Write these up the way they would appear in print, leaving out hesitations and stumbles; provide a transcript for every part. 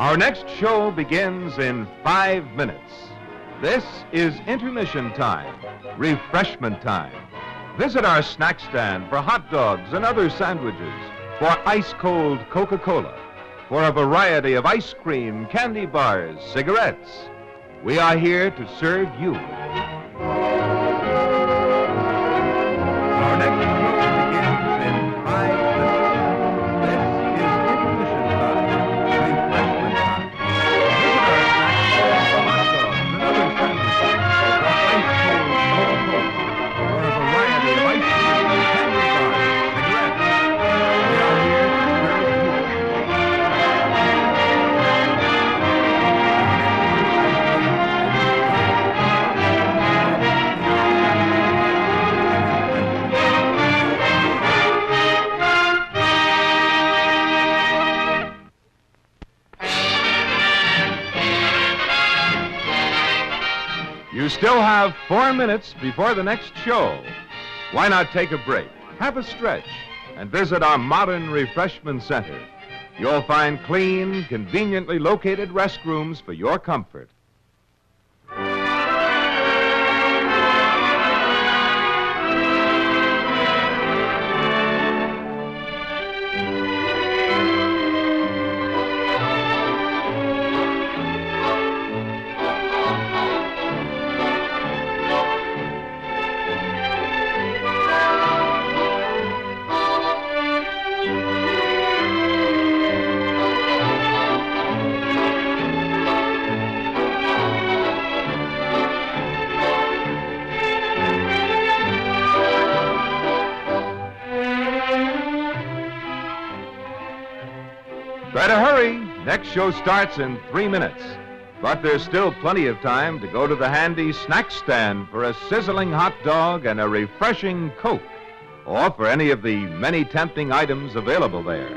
Our next show begins in 5 minutes. This is intermission time, refreshment time. Visit our snack stand for hot dogs and other sandwiches, for ice-cold Coca-Cola, for a variety of ice cream, candy bars, cigarettes. We are here to serve you. Our next show begins in 5 minutes. This is intermission time, refreshment time. Visit our snack stand for hot dogs and other sandwiches, for ice-cold Coca-Cola, for a variety of ice cream, candy bars, cigarettes. We are here to serve you. You still have 4 minutes before the next show. Why not take a break, have a stretch, and visit our modern refreshment center? You'll find clean, conveniently located restrooms for your comfort. Better hurry. Next show starts in 3 minutes. But there's still plenty of time to go to the handy snack stand for a sizzling hot dog and a refreshing Coke, or for any of the many tempting items available there.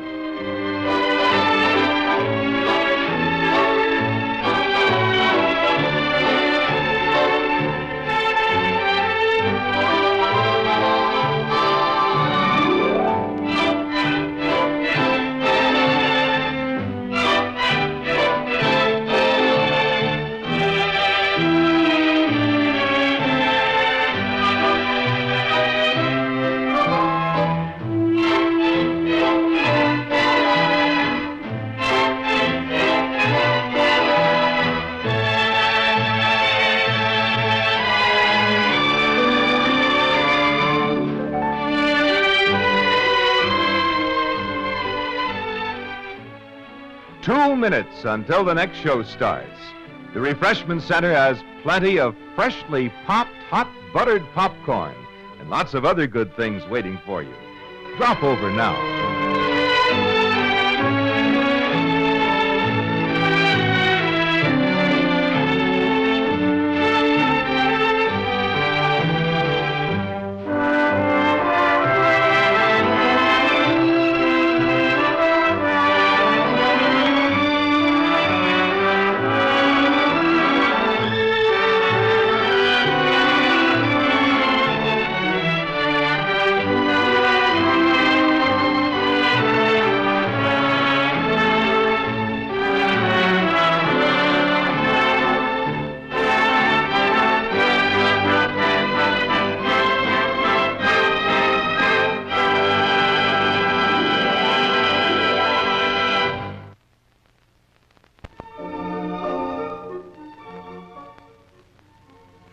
Two minutes until the next show starts. The Refreshment Center has plenty of freshly popped, hot buttered popcorn and lots of other good things waiting for you. Drop over now.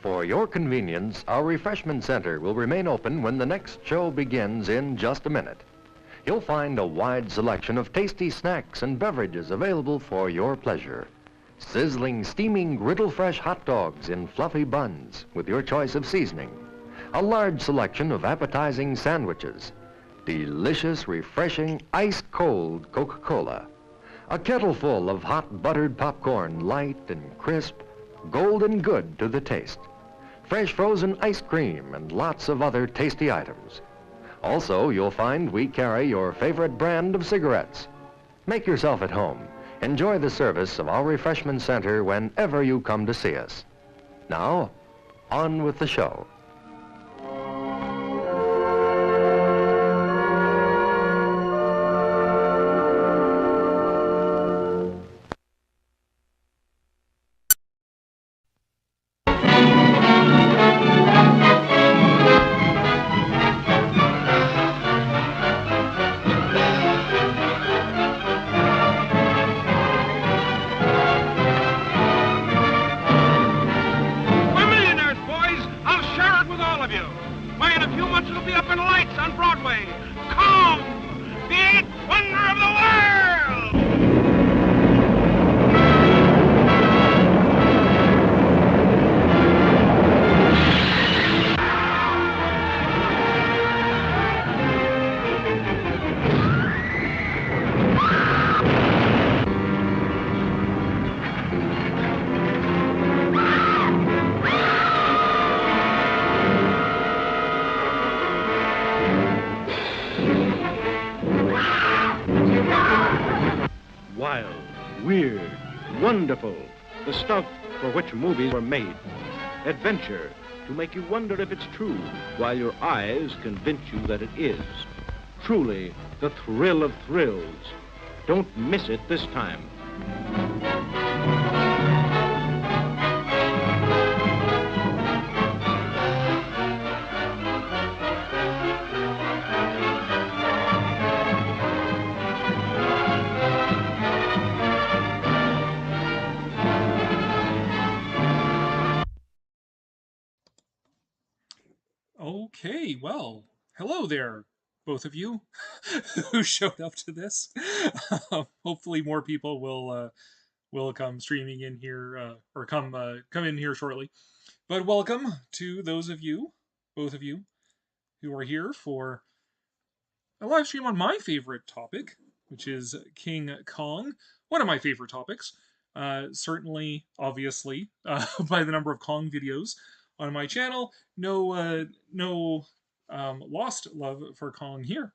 For your convenience, our refreshment center will remain open when the next show begins in just a minute. You'll find a wide selection of tasty snacks and beverages available for your pleasure. Sizzling, steaming, griddle-fresh hot dogs in fluffy buns with your choice of seasoning. A large selection of appetizing sandwiches. Delicious, refreshing, ice-cold Coca-Cola. A kettle full of hot buttered popcorn, light and crisp, golden good to the taste. Fresh frozen ice cream and lots of other tasty items. Also, you'll find we carry your favorite brand of cigarettes. Make yourself at home. Enjoy the service of our refreshment center whenever you come to see us. Now, on with the show. Wonderful, the stuff for which movies were made. Adventure, to make you wonder if it's true, while your eyes convince you that it is. Truly, the thrill of thrills. Don't miss it this time. Okay, well, hello there, both of you who showed up to this. Hopefully, more people will come streaming in here or come in here shortly. But welcome to those of you, both of you, who are here for a live stream on my favorite topic, which is King Kong. One of my favorite topics. Certainly, obviously, by the number of Kong videos on my channel, no lost love for Kong here.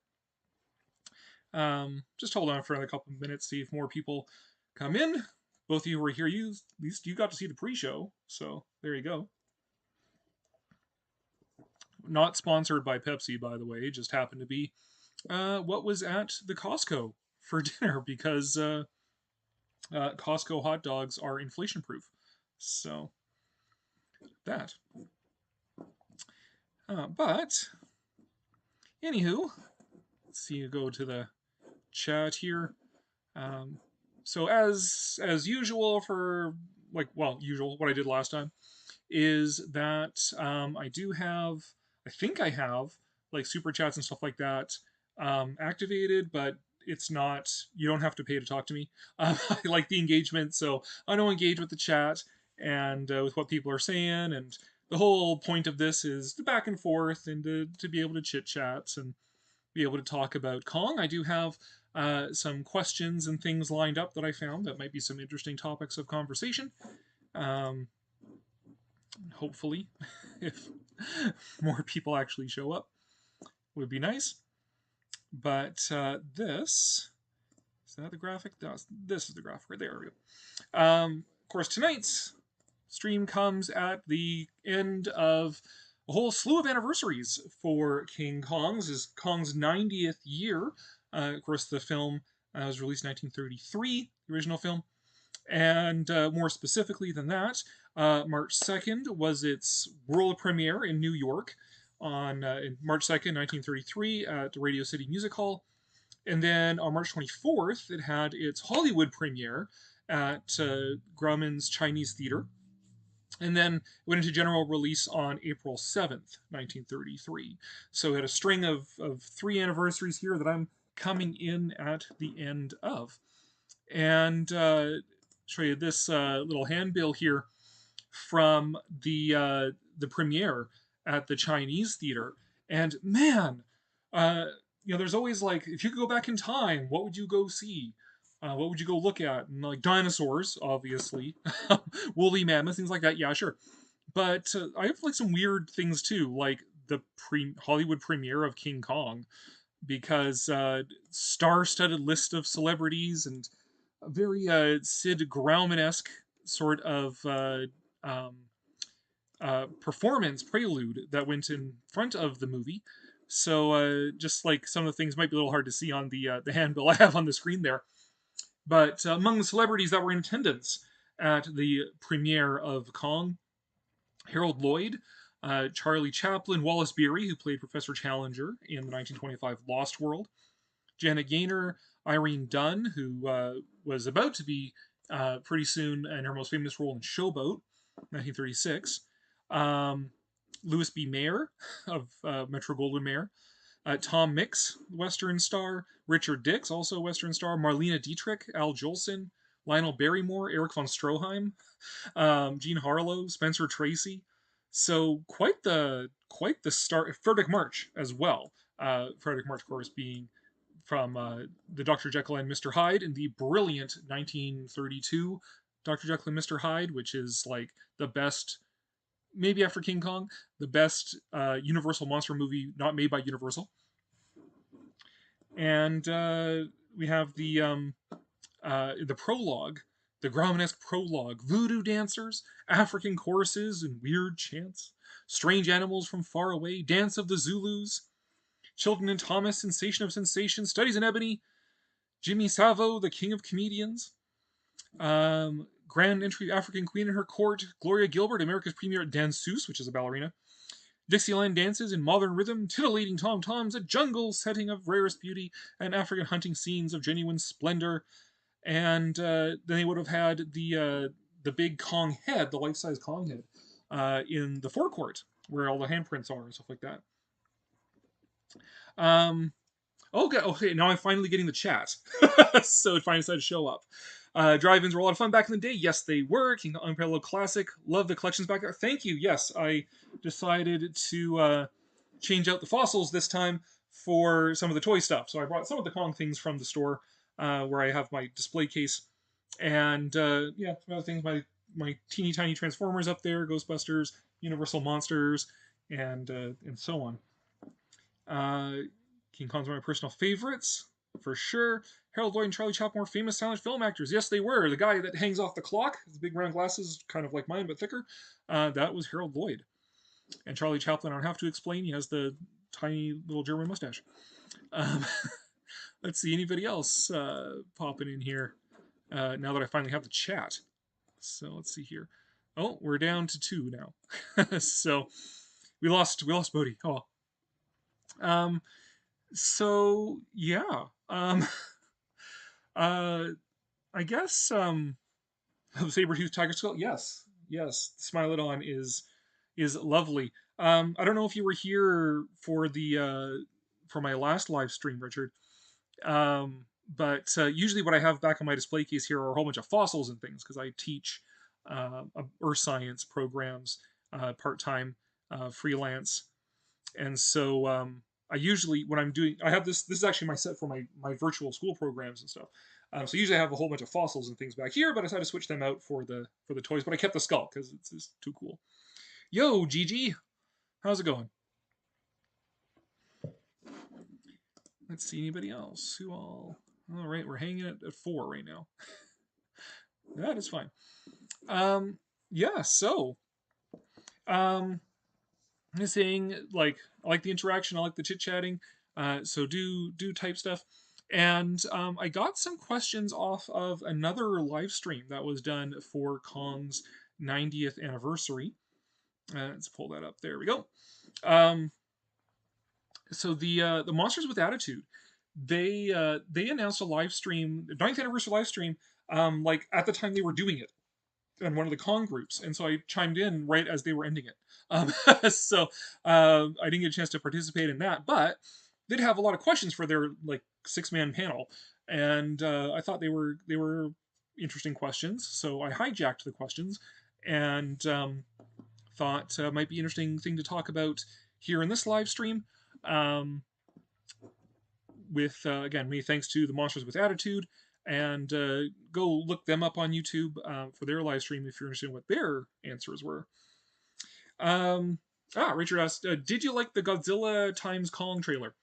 Just hold on for another couple of minutes, see if more people come in. Both of you were here. At least you got to see the pre-show, so there you go. Not sponsored by Pepsi, by the way. Just happened to be what was at the Costco for dinner because Costco hot dogs are inflation proof. So that. But anywho, let's see. You go to the chat here. So as usual for usual what I did last time is that I think I have like super chats and stuff like that activated, but it's not, you don't have to pay to talk to me. I like the engagement, so I don't engage with the chat and with what people are saying, and the whole point of this is the back and forth and to be able to chit chat and be able to talk about Kong. I do have some questions and things lined up that I found that might be some interesting topics of conversation. Hopefully, if more people actually show up, would be nice. But this is that the graphic? This is the graphic right there. We go. Of course, tonight's stream comes at the end of a whole slew of anniversaries for King Kong's. This is Kong's 90th year. Of course, the film was released in 1933, the original film. And more specifically than that, March 2nd was its world premiere in New York on March 2nd, 1933 at the Radio City Music Hall. And then on March 24th, it had its Hollywood premiere at Grauman's Chinese Theater. And then went into general release on April 7th, 1933. So it had a string of 3 anniversaries here that I'm coming in at the end of. And show you this little handbill here from the premiere at the Chinese theater. And man, there's always like, if you could go back in time, what would you go see? What would you go look at? And like dinosaurs, obviously, woolly mammoths, things like that. Yeah, sure. But I have like some weird things too, like the Hollywood premiere of King Kong, because star-studded list of celebrities and a very Sid Grauman-esque sort of performance prelude that went in front of the movie. So just like some of the things might be a little hard to see on the handbill I have on the screen there. But among the celebrities that were in attendance at the premiere of Kong, Harold Lloyd, Charlie Chaplin, Wallace Beery, who played Professor Challenger in the 1925 Lost World, Janet Gaynor, Irene Dunn, who was about to be pretty soon in her most famous role in Showboat, 1936, Louis B. Mayer of Metro-Goldwyn-Mayer, Tom Mix, Western star, Richard Dix, also Western star, Marlene Dietrich, Al Jolson, Lionel Barrymore, Eric von Stroheim, Jean Harlow, Spencer Tracy. So quite the star. Frederick March as well. Frederick March, of course, being from the Dr. Jekyll and Mr. Hyde in the brilliant 1932 Dr. Jekyll and Mr. Hyde, which is like the best, maybe after King Kong, the best Universal monster movie not made by Universal. And we have the prologue the Grommanesque prologue, voodoo dancers, African choruses and weird chants, strange animals from far away, dance of the Zulus, Chilton and Thomas, sensation of sensation, studies in ebony, Jimmy Savo, the king of comedians, grand entry African queen in her court, Gloria Gilbert, America's premier danseuse, which is a ballerina, Dixieland dances in modern rhythm, titillating tom-toms, a jungle setting of rarest beauty, and African hunting scenes of genuine splendor. And then they would have had the big Kong head, the life-size Kong head, in the forecourt where all the handprints are and stuff like that. Okay, now I'm finally getting the chat. So it finally decided to show up. Drive-ins were a lot of fun back in the day. Yes, they were. King Unparalleled Classic. Love the collections back there. Thank you. Yes, I decided to change out the fossils this time for some of the toy stuff. So I brought some of the Kong things from the store where I have my display case. And yeah, some other things. My teeny tiny Transformers up there, Ghostbusters, Universal Monsters, and so on. King Kong's one of my personal favorites, for sure. Harold Lloyd and Charlie Chaplin were famous silent film actors. Yes, they were. The guy that hangs off the clock, his big round glasses, kind of like mine, but thicker, that was Harold Lloyd. And Charlie Chaplin, I don't have to explain, he has the tiny little German mustache. Let's see, anybody else popping in here now that I finally have the chat. So let's see here. Oh, we're down to 2 now. So we lost Bodhi. Oh. So yeah. I guess the saber-toothed tiger skull. Yes. Smile It On is lovely. I don't know if you were here for the for my last live stream, Richard. But usually what I have back on my display case here are a whole bunch of fossils and things because I teach earth science programs part-time, freelance, and so I usually when I'm doing I have this is actually my set for my virtual school programs and stuff. So usually I have a whole bunch of fossils and things back here, but I decided to switch them out for the toys. But I kept the skull because it's just too cool. Yo, Gigi, how's it going? Let's see, anybody else? Who all? All right, we're hanging at 4 right now. That is fine. Yeah, so I'm just saying, like, I like the interaction, I like the chit-chatting, so do type stuff. And I got some questions off of another live stream that was done for Kong's 90th anniversary. Let's pull that up. There we go. So the Monsters with Attitude, they announced a live stream, 9th anniversary live stream, like at the time they were doing it, in one of the Kong groups, and so I chimed in right as they were ending it. So I didn't get a chance to participate in that, but did have a lot of questions for their like 6-man panel, and I thought they were interesting questions, so I hijacked the questions and thought might be an interesting thing to talk about here in this live stream. With again, many thanks to the Monsters with Attitude, and go look them up on YouTube for their live stream if you're interested in what their answers were. Richard asked, did you like the Godzilla times Kong trailer?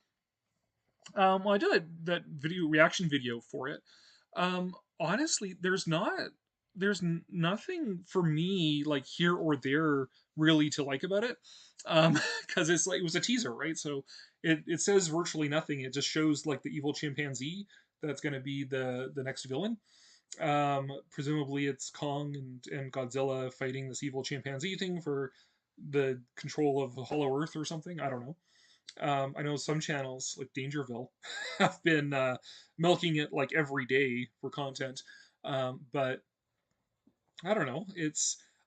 Well, I did that reaction video for it. Honestly, there's nothing for me like here or there really to like about it, because it's like it was a teaser, right? So it says virtually nothing. It just shows like the evil chimpanzee that's going to be the next villain. Presumably it's Kong and Godzilla fighting this evil chimpanzee thing for the control of the Hollow Earth or something. I don't know. I know some channels like Dangerville have been milking it like every day for content, but I don't know.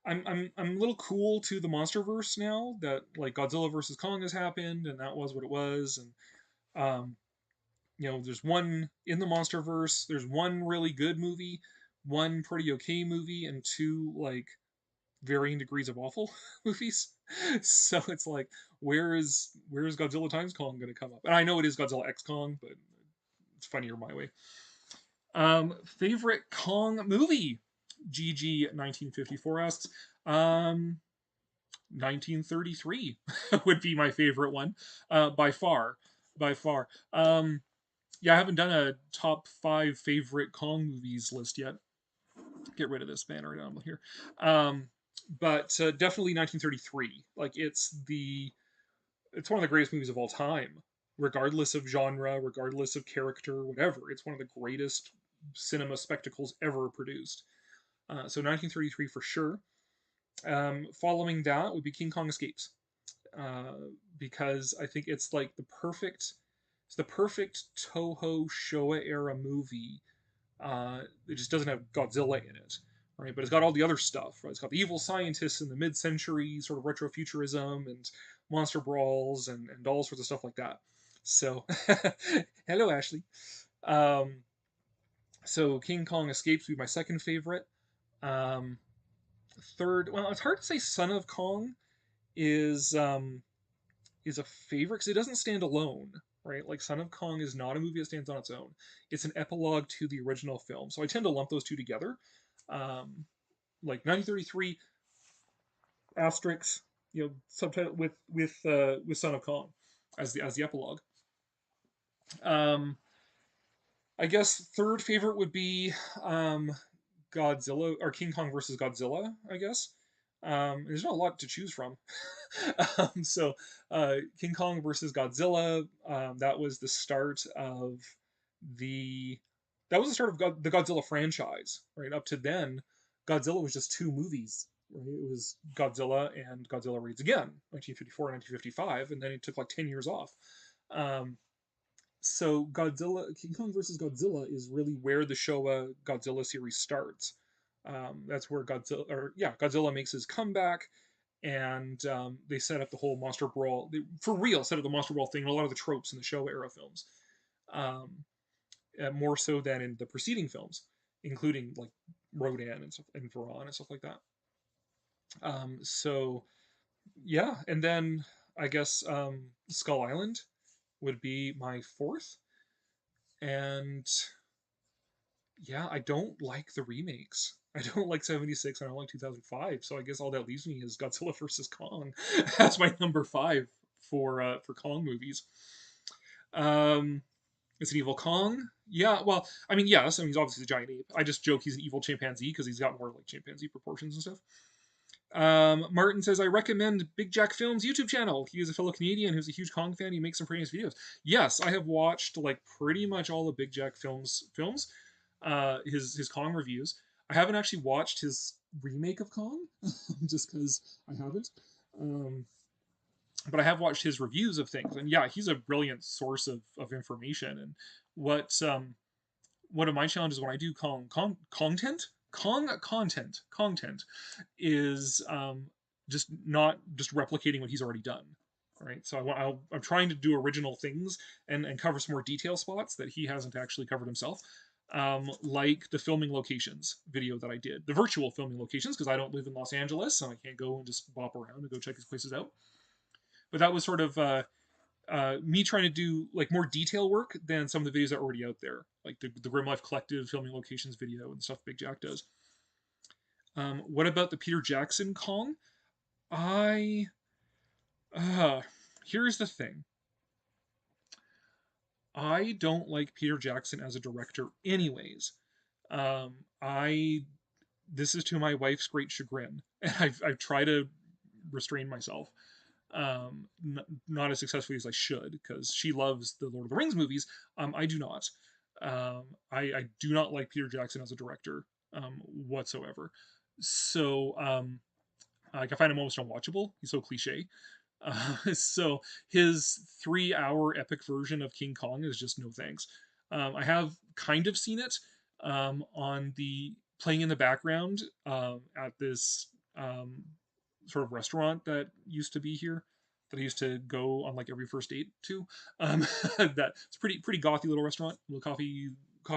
I'm a little cool to the MonsterVerse now that like Godzilla versus Kong has happened and that was what it was, and there's one in the MonsterVerse. There's one really good movie, one pretty okay movie, and 2 like varying degrees of awful movies. So it's like, where is Godzilla times Kong going to come up? And I know it is Godzilla X Kong, but it's funnier my way. Favorite Kong movie? GG1954 asks. 1933 would be my favorite one, by far. Yeah, I haven't done a top 5 favorite Kong movies list yet. get rid of this banner down here. But definitely 1933. Like it's one of the greatest movies of all time, regardless of genre, regardless of character, whatever. It's one of the greatest cinema spectacles ever produced. So 1933 for sure. Following that would be King Kong Escapes, because I think it's like the perfect Toho Showa era movie. It just doesn't have Godzilla in it, right? But it's got all the other stuff, right? It's got the evil scientists in the mid-century sort of retrofuturism and monster brawls and all sorts of stuff like that. So, hello, Ashley. Um, so King Kong Escapes would be my second favorite. Um, third, well, it's hard to say Son of Kong is is a favorite because it doesn't stand alone, right? Like Son of Kong is not a movie that stands on its own. It's an epilogue to the original film. So I tend to lump those two together. Like 1933 asterisk, subtitle with Son of Kong as the epilogue. I guess third favorite would be Godzilla or King Kong versus Godzilla. I guess there's not a lot to choose from. So King Kong versus Godzilla. That was the start of the the Godzilla franchise. Right up to then, Godzilla was just two movies. Right? It was Godzilla and Godzilla Raids Again, 1954 and 1955, and then it took like 10 years off. So King Kong versus Godzilla is really where the Showa Godzilla series starts. That's where Godzilla makes his comeback, and they set up the whole monster brawl. They, for real, set up the monster brawl thing and a lot of the tropes in the Showa era films, more so than in the preceding films, including like Rodan and Varan and stuff like that. So yeah, and then I guess Skull Island would be my fourth, and yeah, I don't like the remakes. I don't like 76. I don't like 2005. So I guess all that leaves me is Godzilla versus Kong. That's my number 5 for Kong movies. It's an evil Kong. Yeah, well, I mean, yes. I mean, he's obviously a giant ape. I just joke he's an evil chimpanzee because he's got more like chimpanzee proportions and stuff. Martin says, I recommend Big Jack Films YouTube channel. He is a fellow Canadian who's a huge Kong fan. He makes some pretty nice videos. Yes, I have watched like pretty much all the Big Jack films, his Kong reviews. I haven't actually watched his remake of Kong, just because I haven't. But I have watched his reviews of things, and yeah, he's a brilliant source of information. And one of my challenges when I do Kong content is just not just replicating what he's already done, right? So I'm trying to do original things and cover some more detail spots that he hasn't actually covered himself, like the filming locations video that I did, the virtual filming locations, because I don't live in Los Angeles and I can't go and just bop around and go check these places out. But that was sort of me trying to do like more detail work than some of the videos that are already out there, like the Grim Life Collective filming locations video and stuff Big Jack does. What about the Peter Jackson Kong? Here's the thing. I don't like Peter Jackson as a director anyways. This is to my wife's great chagrin, and I've tried to restrain myself. Not as successfully as I should, because she loves the Lord of the Rings movies. I do not. I do not like Peter Jackson as a director whatsoever. So like I find him almost unwatchable. He's so cliche. So his 3-hour epic version of King Kong is just no thanks. I have kind of seen it on the playing in the background at this sort of restaurant that used to be here that I used to go on like every first date to. That it's pretty gothy little restaurant, little coffee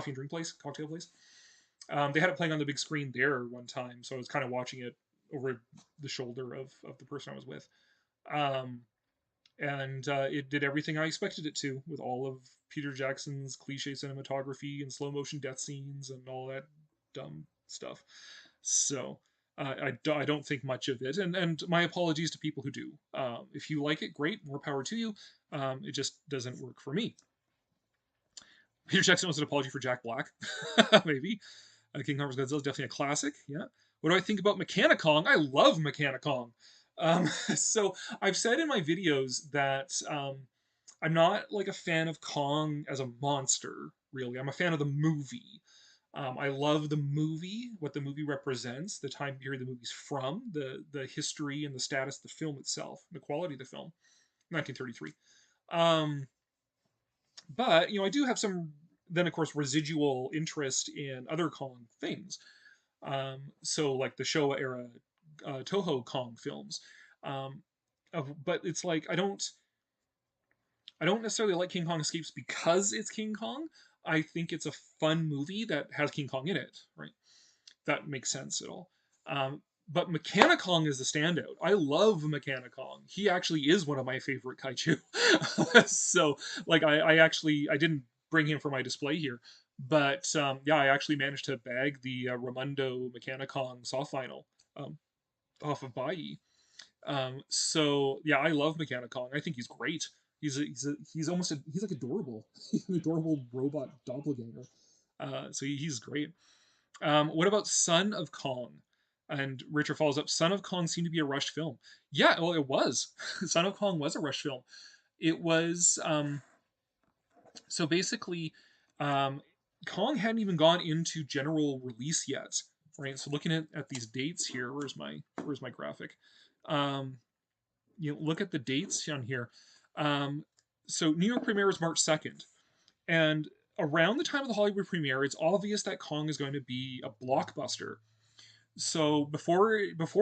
and drink place, cocktail place. They had it playing on the big screen there one time, so I was kind of watching it over the shoulder of the person I was with. And it did everything I expected it to, with all of Peter Jackson's cliche cinematography and slow motion death scenes and all that dumb stuff. So I don't think much of it, and my apologies to people who do. If you like it, great, more power to you. It just doesn't work for me. Peter Jackson was an apology for Jack Black, maybe. King Kong vs. Godzilla is definitely a classic. Yeah. What do I think about Mechanicong? I love Mechanicong. So I've said in my videos that I'm not like a fan of Kong as a monster. Really, I'm a fan of the movie. I love the movie, what the movie represents, the time period the movie's from, the history and the status of the film itself, the quality of the film, 1933. Um, but I do have some then of course residual interest in other Kong things. So like the Showa era Toho Kong films. Um, but it's like I don't necessarily like King Kong Escapes because it's King Kong. I think it's a fun movie that has King Kong in it, right? That makes sense at all. But Mechanicong is the standout. I love Mechanicong. He actually is one of my favorite kaiju. So, like, I didn't bring him for my display here, but yeah, I actually managed to bag the Ramundo Mechanicong soft vinyl um, off of Bai. So yeah, I love Mechanicong. I think he's great. He's like adorable. He's an adorable robot doppelganger. So he's great. What about Son of Kong? And Richard follows up, Son of Kong seemed to be a rushed film. Yeah, well, it was. Son of Kong was a rushed film. It was, so basically, um, Kong hadn't even gone into general release yet, right? So looking at these dates here, where's my graphic? Um, look at the dates on here. Um, so New York premiere is March 2nd. And around the time of the Hollywood premiere, it's obvious that Kong is going to be a blockbuster. So before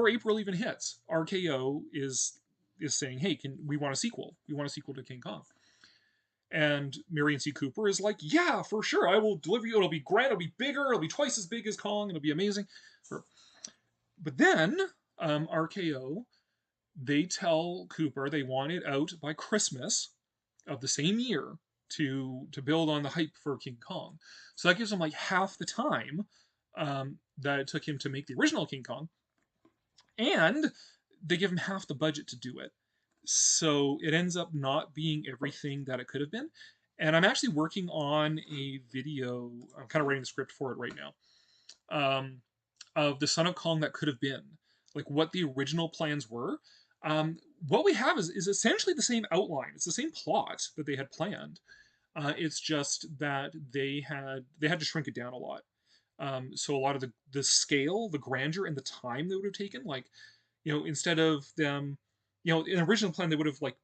April even hits, RKO is saying, "Hey, we want a sequel? We want a sequel to King Kong." And Marion C. Cooper is like, "Yeah, for sure. I will deliver you. It'll be grand. It'll be bigger. It'll be twice as big as Kong. It'll be amazing." But then RKO, they tell Cooper they want it out by Christmas of the same year to build on the hype for King Kong. So that gives him like half the time that it took him to make the original King Kong, and they give him half the budget to do it. So it ends up not being everything that it could have been. And I'm actually working on a video. I'm kind of writing the script for it right now. Of the Son of Kong that could have been, like what the original plans were. What we have is essentially the same outline. It's the same plot that they had planned. It's just that they had to shrink it down a lot. So a lot of the scale, the grandeur, and the time they would have taken, like instead of them, in the original plan they would have like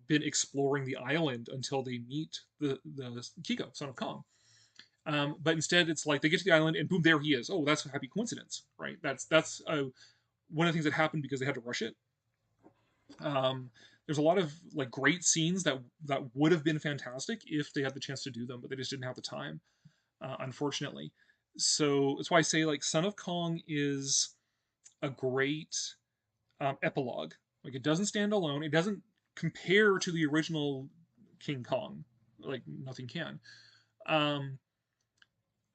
been exploring the island until they meet the Kiko, Son of Kong. But instead, it's like they get to the island and boom, there he is. Oh, that's a happy coincidence, right? That's one of the things that happened because they had to rush it. There's a lot of like great scenes that would have been fantastic if they had the chance to do them, but they just didn't have the time, unfortunately. So that's why I say like Son of Kong is a great epilogue. Like it doesn't stand alone. It doesn't compare to the original King Kong. Like nothing can. Um,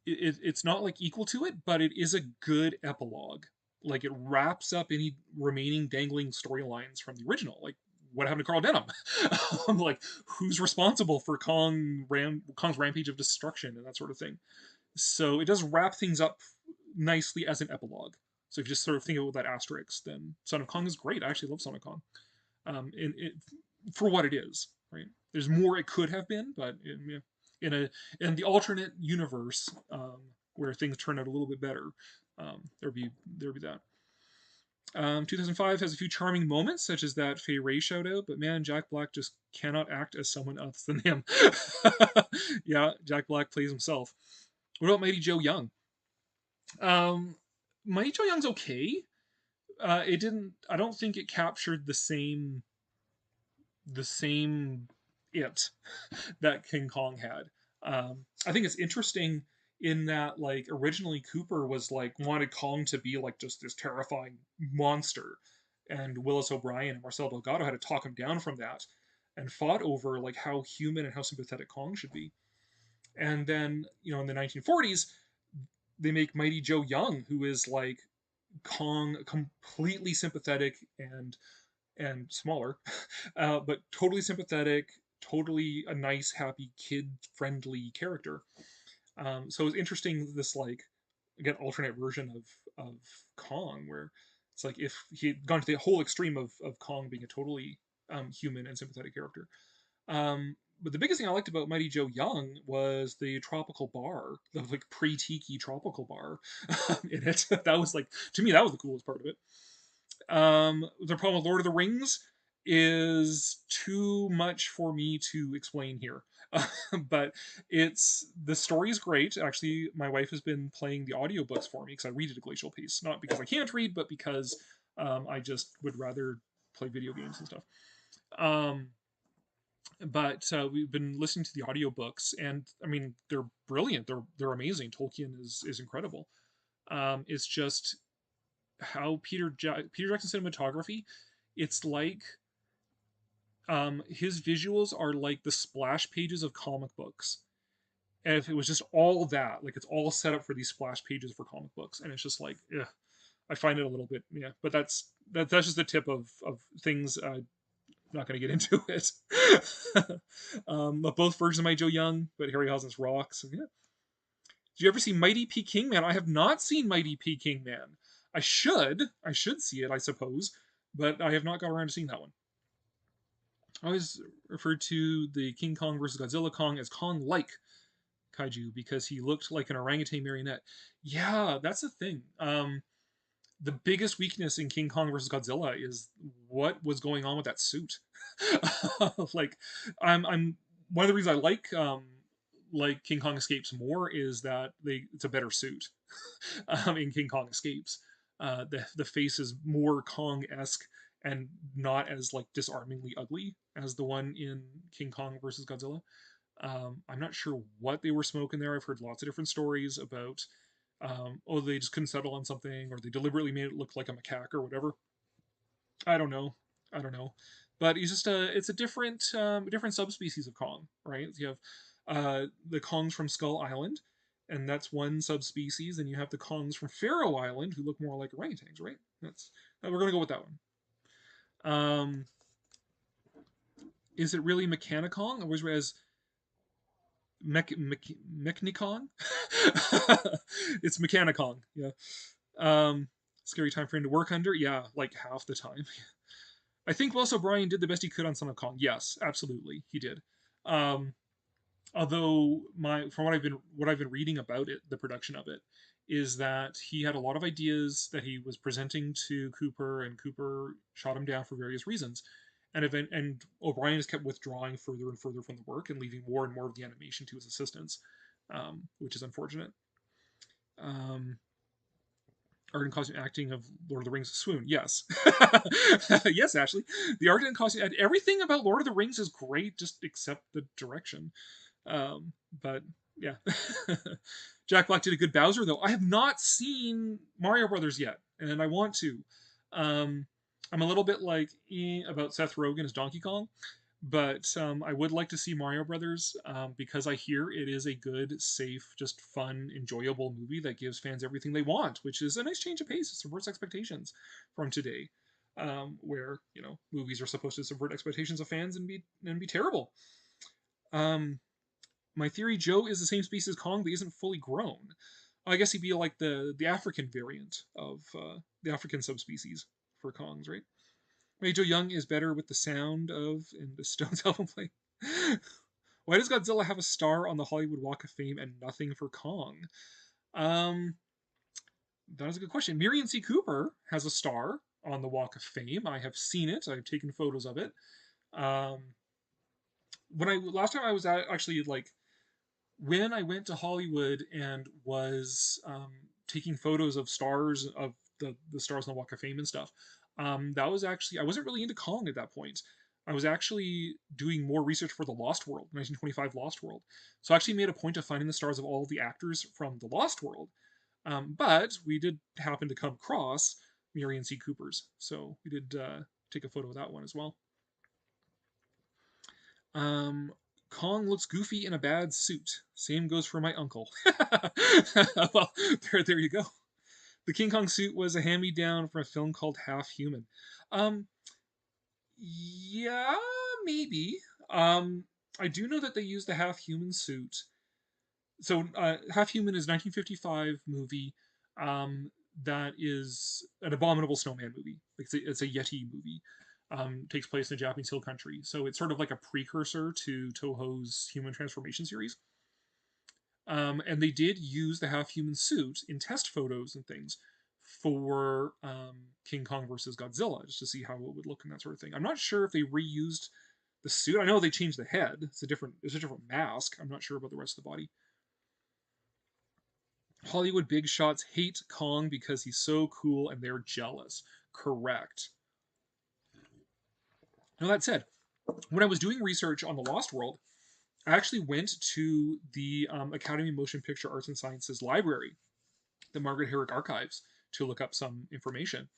it's not like equal to it, but it is a good epilogue. Like it wraps up any remaining dangling storylines from the original. Like what happened to Carl Denham? Like who's responsible for Kong's rampage of destruction and that sort of thing. So it does wrap things up nicely as an epilogue. So if you just sort of think of that asterisk, then Son of Kong is great. I actually love Son of Kong, for what it is. Right? There's more it could have been, but in the alternate universe where things turn out a little bit better, there'd be that. 2005 has a few charming moments, such as that Fay Ray shout out, but man, Jack Black just cannot act as someone else than him. Yeah, Jack Black plays himself. What about Mighty Joe Young? Mighty Joe Young's okay. It didn't. I don't think it captured the same it that King Kong had. I think it's interesting in that like originally Cooper was like wanted Kong to be like just this terrifying monster, and Willis O'Brien and Marcel Delgado had to talk him down from that, and fought over like how human and how sympathetic Kong should be. And then in the 1940s they make Mighty Joe Young, who is like Kong, completely sympathetic and smaller, but totally sympathetic, totally a nice, happy, kid-friendly character. So it's interesting this like again, alternate version of Kong, where it's like if he had gone to the whole extreme of Kong being a totally human and sympathetic character. But the biggest thing I liked about Mighty Joe Young was the tropical bar, the like pre-tiki tropical bar in it. That was like, to me, that was the coolest part of it. The problem with Lord of the Rings is too much for me to explain here. But the story is great. Actually, my wife has been playing the audiobooks for me because I read at a glacial pace, not because I can't read, but because I just would rather play video games and stuff. Um, but we've been listening to the audiobooks, and I mean they're brilliant. They're amazing. Tolkien is incredible. It's just how Peter Jackson cinematography. It's like his visuals are like the splash pages of comic books. And if it was just all that, like it's all set up for these splash pages for comic books, and it's just like, ugh, I find it a little bit, yeah. But that's just the tip of things. Not going to get into it. But both versions of my Joe Young, but Harryhausen's rocks. So, yeah. Did you ever see Mighty P. Kingman? I have not seen Mighty P. Kingman. I should. I should see it, I suppose, but I have not got around to seeing that one. I always referred to the King Kong versus Godzilla Kong as Kong-like kaiju because he looked like an orangutan marionette. Yeah, that's the thing. The biggest weakness in King Kong versus Godzilla is what was going on with that suit. Like, I'm one of the reasons I like King Kong Escapes more is that it's a better suit in King Kong Escapes. The face is more Kong-esque and not as like disarmingly ugly as the one in King Kong versus Godzilla. I'm not sure what they were smoking there. I've heard lots of different stories about they just couldn't settle on something, or they deliberately made it look like a macaque or whatever. I don't know. I don't know. But it's a different subspecies of Kong, right? You have the Kongs from Skull Island, and that's one subspecies, and you have the Kongs from Faroe Island, who look more like orangutans, right? We're gonna go with that one. Is it really Mechanicong? I was as Mechnicon? It's Mechanicon, yeah. Scary time for him to work under? Yeah, like half the time. I think Wes O'Brien did the best he could on Son of Kong. Yes, absolutely, he did. Although from what I've been reading about it, the production of it, is that he had a lot of ideas that he was presenting to Cooper, and Cooper shot him down for various reasons. And O'Brien has kept withdrawing further and further from the work and leaving more and more of the animation to his assistants, which is unfortunate. Art and costume acting of Lord of the Rings swoon. Yes. Yes, Ashley. The art and costume, everything about Lord of the Rings is great, just except the direction. But yeah. Jack Black did a good Bowser, though. I have not seen Mario Brothers yet, and I want to. I'm a little bit like about Seth Rogen as Donkey Kong, but I would like to see Mario Brothers because I hear it is a good, safe, just fun, enjoyable movie that gives fans everything they want, which is a nice change of pace. It subverts expectations from today, where movies are supposed to subvert expectations of fans and be terrible. My theory: Joe is the same species as Kong, but isn't fully grown. I guess he'd be like the African variant of the African subspecies for Kongs, right? Maybe Joe Young is better with the sound of in the Stones album play. Why does Godzilla have a star on the Hollywood Walk of Fame and nothing for Kong? That is a good question. Miriam C. Cooper has a star on the Walk of Fame. I have seen it. I've taken photos of it. Last time I was actually like when I went to Hollywood and was taking photos of stars of the stars on the Walk of Fame and stuff. That was actually I wasn't really into Kong at that point. I was actually doing more research for the Lost World, 1925 Lost World. So I actually made a point of finding the stars of all the actors from the Lost World. But we did happen to come across Miriam C. Cooper's, so we did take a photo of that one as well. Kong looks goofy in a bad suit. Same goes for my uncle. Well, there you go. The King Kong suit was a hand-me-down from a film called Half Human. Yeah, maybe. I do know that they used the Half Human suit. So, Half Human is a 1955 movie that is an abominable snowman movie. Like it's a Yeti movie. Takes place in the Japanese hill country, so it's sort of like a precursor to Toho's Human Transformation series. And they did use the half-human suit in test photos and things for King Kong versus Godzilla, just to see how it would look and that sort of thing. I'm not sure if they reused the suit. I know they changed the head. It's a different mask. I'm not sure about the rest of the body. Hollywood big shots hate Kong because he's so cool and they're jealous. Correct. Now, that said, when I was doing research on The Lost World, I actually went to the Academy of Motion Picture Arts and Sciences library, the Margaret Herrick Archives, to look up some information.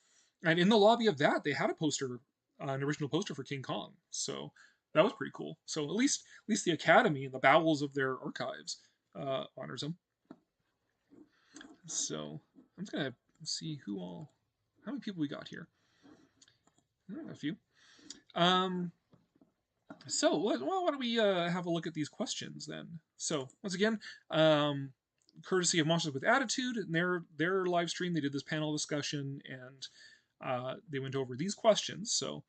And in the lobby of that, they had a poster, an original poster for King Kong. So that was pretty cool. So at least the Academy, in the bowels of their archives, honors him. So I'm just gonna see how many people we got here. A few. So why don't we have a look at these questions then? So once again, courtesy of Monsters with Attitude, and their live stream, they did this panel discussion and they went over these questions. So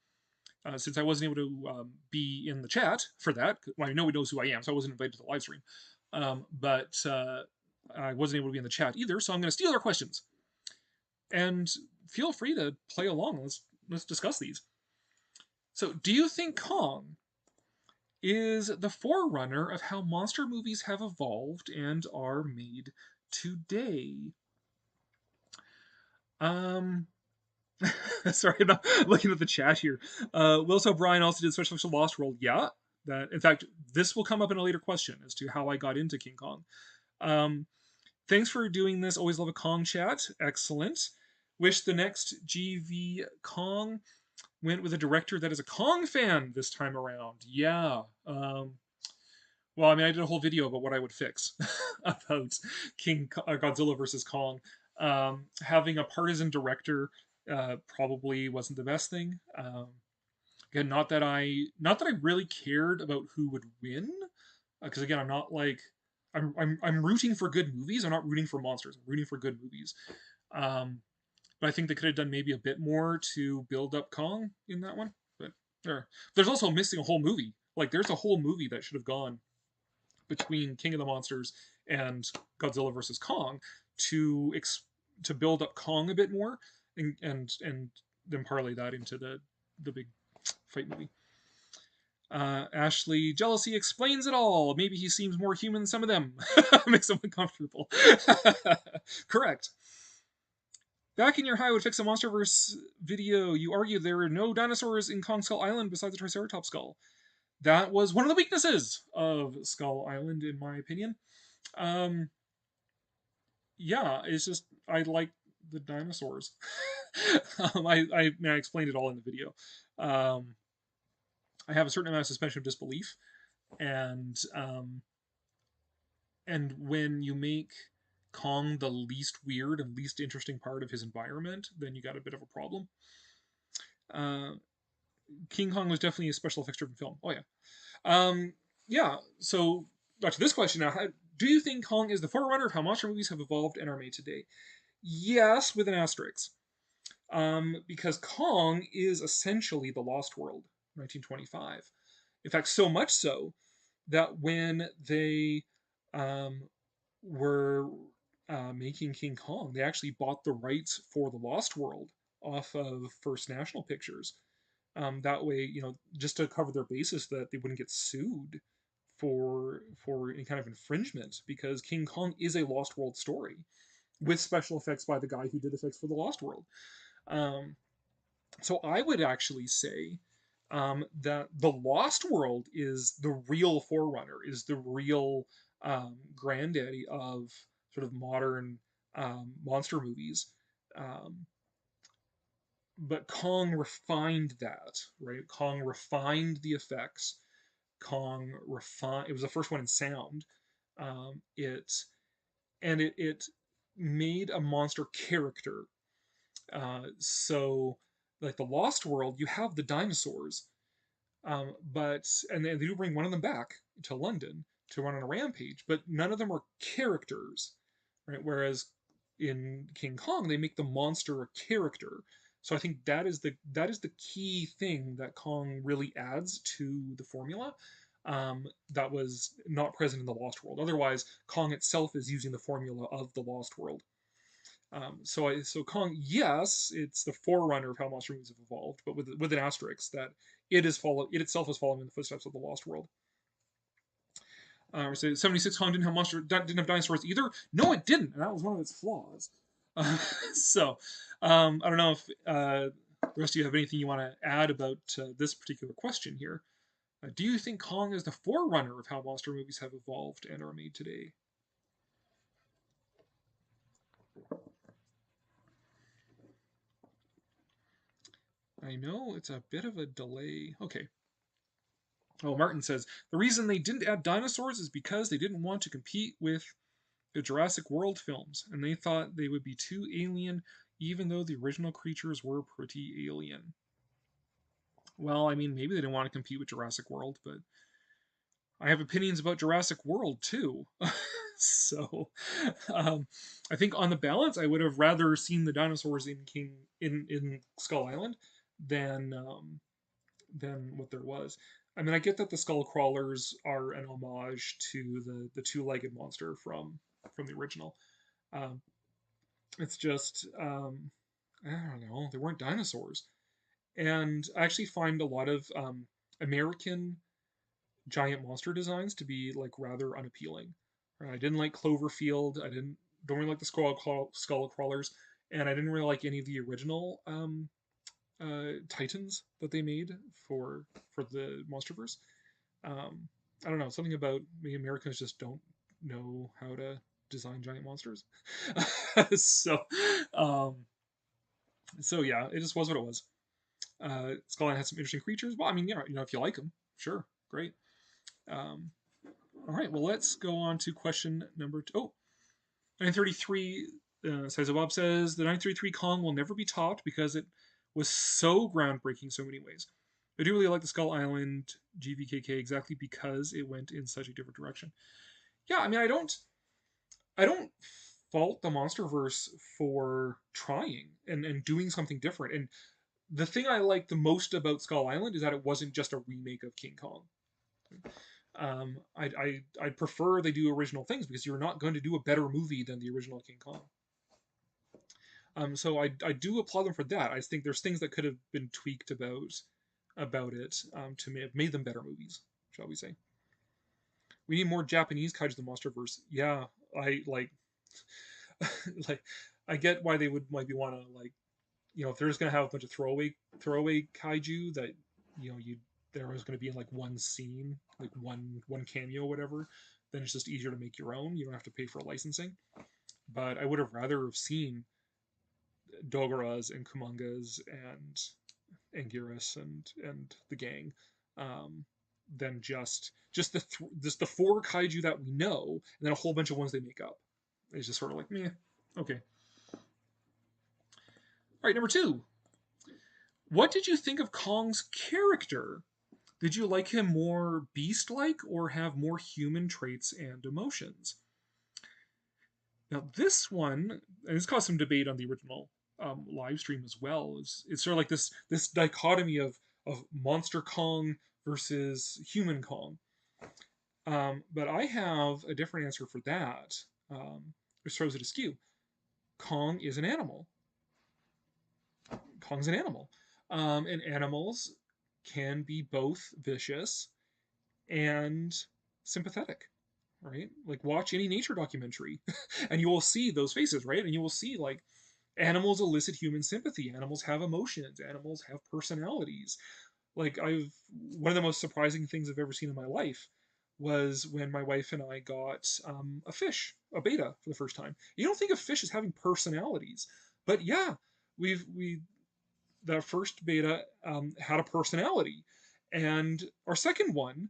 since I wasn't able to be in the chat for that, well, nobody knows who I am, so I wasn't invited to the live stream. But I wasn't able to be in the chat either, so I'm going to steal their questions. And feel free to play along. Let's discuss these. So, do you think Kong is the forerunner of how monster movies have evolved and are made today? Sorry, I'm not looking at the chat here. Will O'Brien also did special for Lost World. Yeah, that in fact this will come up in a later question as to how I got into King Kong. Thanks for doing this. Always love a Kong chat. Excellent. Wish the next GV Kong went with a director that is a Kong fan this time around. Yeah. Well, I mean, I did a whole video about what I would fix about Godzilla versus Kong. Having a partisan director probably wasn't the best thing. Again, not that I really cared about who would win, because again, I'm not like I'm rooting for good movies. I'm not rooting for monsters. I'm rooting for good movies. But I think they could have done maybe a bit more to build up Kong in that one. But there's also missing a whole movie. Like there's a whole movie that should have gone between King of the Monsters and Godzilla versus Kong to build up Kong a bit more and then parlay that into the big fight movie. Ashley, jealousy explains it all. Maybe he seems more human than some of them. Makes him uncomfortable. Correct. Back in your High Would Fix a Monsterverse video, you argued there were no dinosaurs in Kong Skull Island besides the Triceratops skull. That was one of the weaknesses of Skull Island, in my opinion. Yeah, it's just, I like the dinosaurs. I explained it all in the video. I have a certain amount of suspension of disbelief, and when you make Kong the least weird and least interesting part of his environment, then you got a bit of a problem. King Kong was definitely a special effects driven film. Oh yeah. Yeah, so back to this question now. Do you think Kong is the forerunner of how monster movies have evolved and are made today? Yes, with an asterisk. Because Kong is essentially The Lost World, 1925. In fact, so much so that when they were making King Kong, they actually bought the rights for The Lost World off of First National Pictures. That way, just to cover their basis that they wouldn't get sued for any kind of infringement, because King Kong is a Lost World story with special effects by the guy who did effects for The Lost World. So I would actually say that The Lost World is the real forerunner, is the real granddaddy of sort of modern monster movies. But Kong refined that, right? Kong refined the effects. It was the first one in sound. It made a monster character. So, like The Lost World, you have the dinosaurs, but they do bring one of them back to London to run on a rampage, but none of them are characters, right? Whereas in King Kong, they make the monster a character. So I think that is the key thing that Kong really adds to the formula. That was not present in the Lost World. Otherwise, Kong itself is using the formula of the Lost World. So Kong, yes, it's the forerunner of how monster movies have evolved, but with an asterisk that it itself is following in the footsteps of the Lost World. So 76 Kong didn't have dinosaurs either. No, it didn't, and that was one of its flaws. So I don't know if the rest of you have anything you want to add about this particular question here. Do you think Kong is the forerunner of how monster movies have evolved and are made today? I know it's a bit of a delay. Okay. Oh, Martin says the reason they didn't add dinosaurs is because they didn't want to compete with the Jurassic World films, and they thought they would be too alien, even though the original creatures were pretty alien. Well, I mean, maybe they didn't want to compete with Jurassic World, but I have opinions about Jurassic World too. So, I think on the balance, I would have rather seen the dinosaurs in Skull Island than what there was. I mean, I get that the skull crawlers are an homage to the two-legged monster from the original. Um, it's just I don't know, they weren't dinosaurs, and I actually find a lot of American giant monster designs to be like rather unappealing. Right? I didn't like Cloverfield. Don't really like the skull crawlers, and I didn't really like any of the original Titans that they made for the MonsterVerse. I don't know, something about maybe Americans just don't know how to design giant monsters. so, um, so yeah, it just was what it was. Skullland had some interesting creatures. Well, I mean, yeah, if you like them, sure, great. Um, all right, well, let's go on to question number two. Oh, 933 says, Bob says, the 933 Kong will never be topped because it was so groundbreaking in so many ways. I do really like the Skull Island GVKK exactly because it went in such a different direction. Yeah, I mean, I don't fault the MonsterVerse for trying and doing something different. And the thing I like the most about Skull Island is that it wasn't just a remake of King Kong. I'd prefer they do original things because you're not going to do a better movie than the original King Kong. So I do applaud them for that. I think there's things that could have been tweaked about it to have made them better movies, shall we say. We need more Japanese kaiju in the MonsterVerse. Yeah, I like like I get why they would maybe want to like if they're just gonna have a bunch of throwaway kaiju that there was going to be in like one scene, like one cameo, whatever, then it's just easier to make your own. You don't have to pay for licensing. But I would have rather have seen Dogaras and Kumangas and Anguirus and the gang than just the four kaiju that we know, and then a whole bunch of ones they make up. It's just sort of like, meh, okay. All right, number two. What did you think of Kong's character? Did you like him more beast-like or have more human traits and emotions? Now this one, and this caused some debate on the original live stream as well. It's sort of like this dichotomy of Monster Kong versus Human Kong. But I have a different answer for that, which throws it askew. Kong is an animal. Kong's an animal. And animals can be both vicious and sympathetic, right? Like watch any nature documentary and you will see those faces, right? And you will see like animals elicit human sympathy, animals have emotions, animals have personalities. Like one of the most surprising things I've ever seen in my life was when my wife and I got a fish, a betta, for the first time. You don't think of fish as having personalities, but yeah, that first betta had a personality, and our second one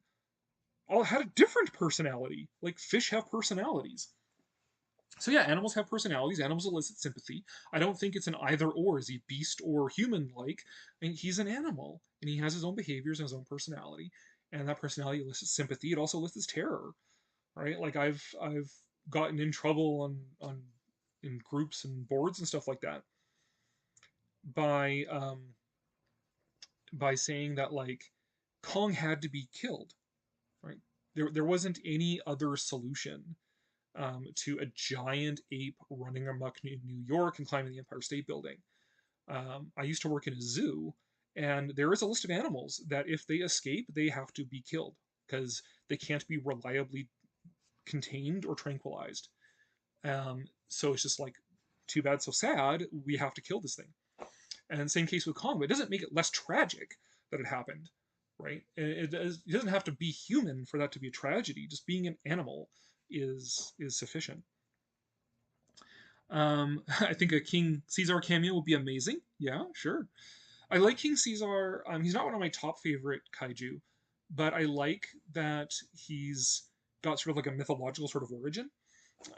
all had a different personality. Like fish have personalities. So yeah, animals have personalities. Animals elicit sympathy. I don't think it's an either or. Is he beast or human like? I mean, he's an animal, and he has his own behaviors and his own personality, and that personality elicits sympathy. It also elicits terror, right? Like I've gotten in trouble on in groups and boards and stuff like that by saying that like Kong had to be killed, right? There wasn't any other solution to a giant ape running amok in New York and climbing the Empire State Building. I used to work in a zoo, and there is a list of animals that if they escape, they have to be killed because they can't be reliably contained or tranquilized. So it's just like, too bad, so sad. We have to kill this thing. And same case with Kong, but it doesn't make it less tragic that it happened, right? It doesn't have to be human for that to be a tragedy. Just being an animal is sufficient. I think a King Caesar cameo would be amazing. Yeah, sure. I like King Caesar. He's not one of my top favorite kaiju, but I like that he's got sort of like a mythological sort of origin.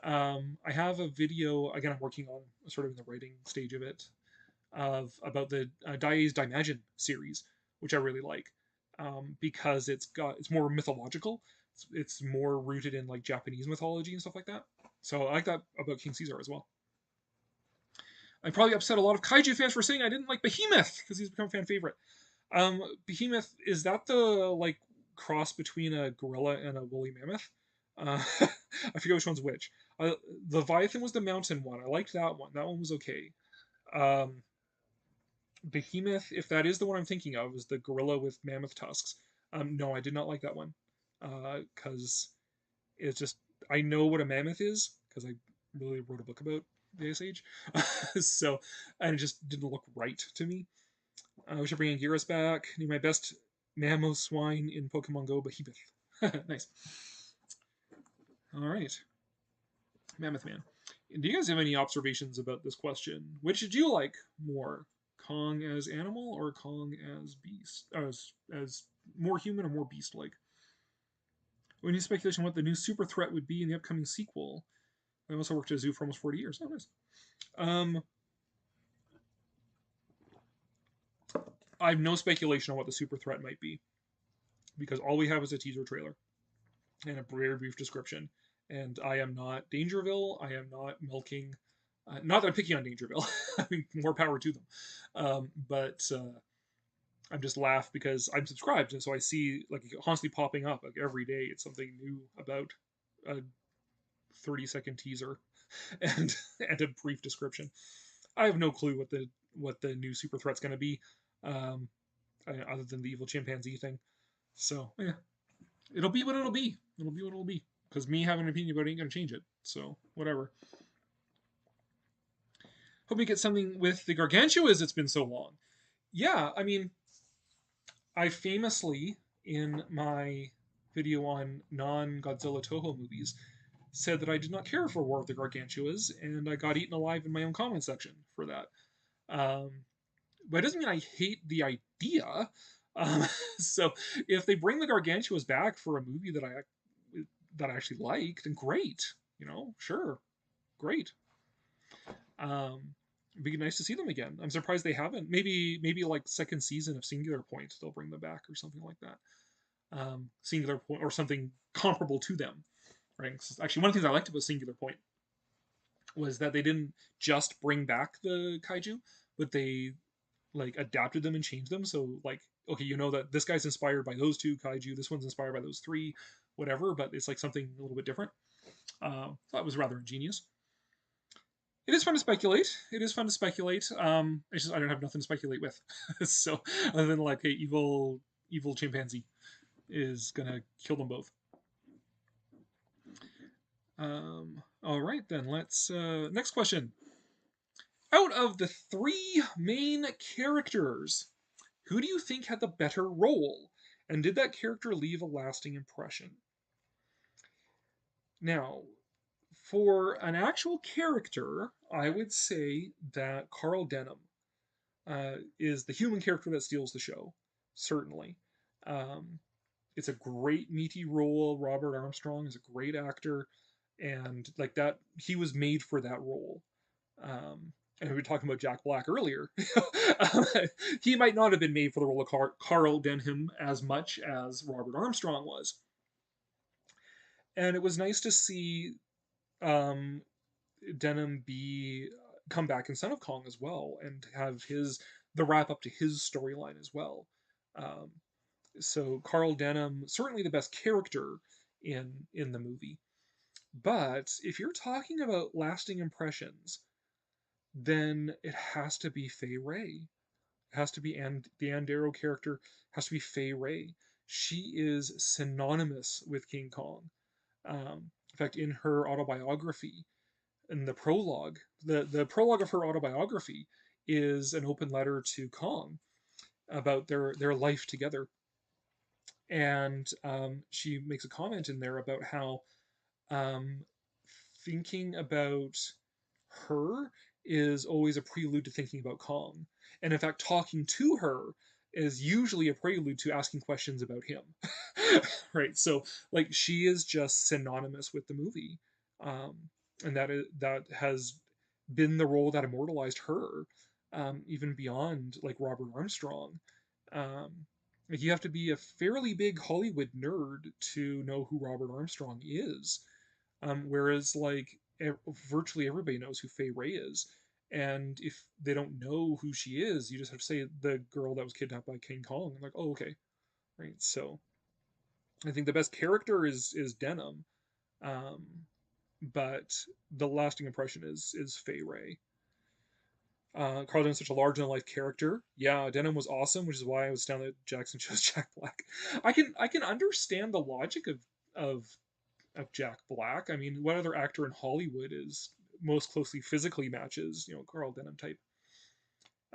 I have a video, again, I'm working on sort of in the writing stage of it, about the Dai's Daimajin series, which I really like, because it's more mythological. It's more rooted in like Japanese mythology and stuff like that. So I like that about King Caesar as well. I probably upset a lot of kaiju fans for saying I didn't like Behemoth because he's become a fan favorite. Behemoth, is that the like cross between a gorilla and a woolly mammoth? I forget which one's which. Leviathan was the mountain one. I liked that one. That one was okay. Behemoth, if that is the one I'm thinking of, is the gorilla with mammoth tusks. No, I did not like that one because it's just, I know what a mammoth is because I really wrote a book about the Ice Age. So, and it just didn't look right to me. We should bring Anguirus back. Need my best mammoth swine in Pokemon Go, Behemoth. Nice. All right. Mammoth Man. Do you guys have any observations about this question? Which did you like more? Kong as animal or Kong as beast? As more human or more beast-like? We need speculation on what the new super threat would be in the upcoming sequel. I also worked at a zoo for almost 40 years. Oh, nice. I have no speculation on what the super threat might be, because all we have is a teaser trailer and a very brief description. And I am not Dangerville. I am not milking. Not that I'm picking on Dangerville. I mean, more power to them. But I'm just laugh because I'm subscribed, and so I see like constantly popping up like every day. It's something new about a 30-second teaser and a brief description. I have no clue what the new super threat's going to be, other than the evil chimpanzee thing. So yeah, it'll be what it'll be. It'll be what it'll be. Because me having an opinion about it ain't going to change it. So whatever. Hope we get something with the Gargantuas. It's been so long. Yeah, I mean, I famously, in my video on non-Godzilla Toho movies, said that I did not care for War of the Gargantuas, and I got eaten alive in my own comment section for that. But it doesn't mean I hate the idea. So if they bring the Gargantuas back for a movie that I actually liked, then great. You know, sure, great. It'd be nice to see them again. I'm surprised they haven't. Maybe like second season of Singular Point, they'll bring them back or something like that. Singular Point or something comparable to them. Right? Actually, one of the things I liked about Singular Point was that they didn't just bring back the kaiju, but they like adapted them and changed them. So like, okay, you know that this guy's inspired by those two kaiju, this one's inspired by those three, whatever, but it's like something a little bit different. That was rather ingenious. It is fun to speculate. It is fun to speculate. It's just I don't have nothing to speculate with. So other than like, hey, evil chimpanzee is gonna kill them both. All right then. Let's next question. Out of the three main characters, who do you think had the better role, and did that character leave a lasting impression? Now, for an actual character, I would say that Carl Denham is the human character that steals the show, certainly. It's a great meaty role. Robert Armstrong is a great actor, and like that, he was made for that role. And we were talking about Jack Black earlier. He might not have been made for the role of Carl Denham as much as Robert Armstrong was. And it was nice to see Denham come back in Son of Kong as well, and have the wrap up to his storyline as well. Um, so Carl Denham, certainly the best character in the movie. But if you're talking about lasting impressions, then it has to be Fay Wray. It has to be the Andero character has to be Fay Wray. She is synonymous with King Kong. In fact, in her autobiography, in the prologue, the prologue of her autobiography is an open letter to Kong about their life together, and she makes a comment in there about how um, thinking about her is always a prelude to thinking about Kong. And in fact, talking to her is usually a prelude to asking questions about him. Right? So, like, she is just synonymous with the movie. Um, and that has been the role that immortalized her, even beyond, like, Robert Armstrong. Um, like, you have to be a fairly big Hollywood nerd to know who Robert Armstrong is. Whereas, like, virtually everybody knows who Fay Wray is, and if they don't know who she is, you just have to say the girl that was kidnapped by King Kong. I'm like, oh, okay, right. So I think the best character is Denham, um, but the lasting impression is Fay Wray. Carl Denham's such a large than life character. Yeah, Denham was awesome, which is why I was down that Jackson chose Jack Black. I can understand the logic of Jack Black. I mean, what other actor in Hollywood is most closely physically matches, Carl Denham type?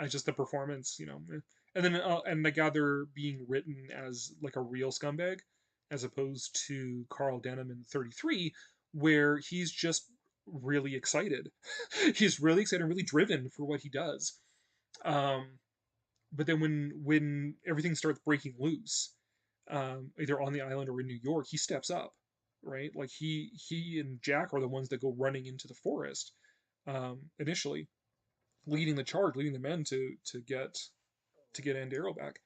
Just the performance, and then and I gather being written as like a real scumbag, as opposed to Carl Denham in 33, where he's just really excited. He's really excited and really driven for what he does. Um, but then when everything starts breaking loose, either on the island or in New York, he steps up, right? Like he and Jack are the ones that go running into the forest initially, leading the charge, leading the men to get Andero back.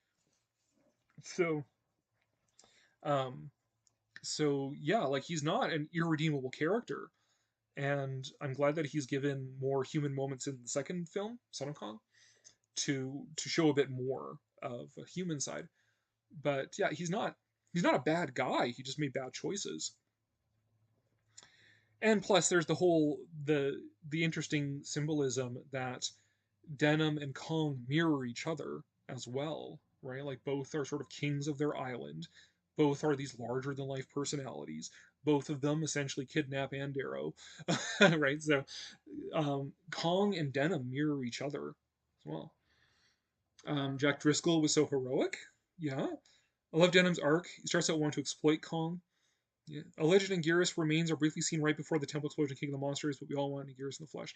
So um, so yeah, like he's not an irredeemable character, and I'm glad that he's given more human moments in the second film, Son of Kong, to show a bit more of a human side. But yeah, he's not a bad guy. He just made bad choices. And plus, there's the interesting symbolism that Denham and Kong mirror each other as well, right? Like both are sort of kings of their island. Both are these larger than life personalities. Both of them essentially kidnap Andero, right? So Kong and Denham mirror each other as well. Jack Driscoll was so heroic. Yeah. I love Denham's arc. He starts out wanting to exploit Kong. Yeah. A legend in Gearus remains are briefly seen right before the temple explosion in King of the Monsters, but we all want Gearus in the flesh.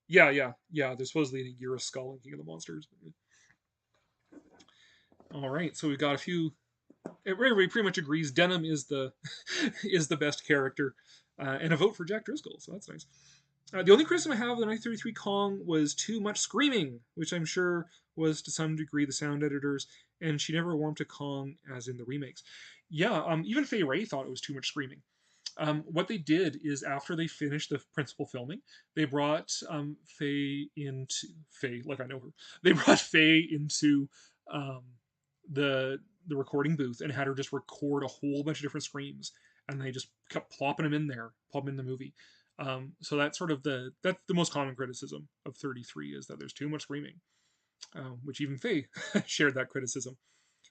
Yeah. There's supposedly an Gearus skull in King of the Monsters. All right, so we've got a few. Everybody pretty much agrees Denham is the is the best character, and a vote for Jack Driscoll. So that's nice. The only criticism I have of the 1933 Kong was too much screaming, which I'm sure was to some degree the sound editors, and she never warmed to Kong as in the remakes. Yeah, even Fay Wray thought it was too much screaming. What they did is after they finished the principal filming, they brought Faye, like I know her. They brought Faye into um, the recording booth and had her just record a whole bunch of different screams, and they just kept plopping them in there, plopping in the movie. So that's sort of that's the most common criticism of 33 is that there's too much screaming, which even Faye shared that criticism,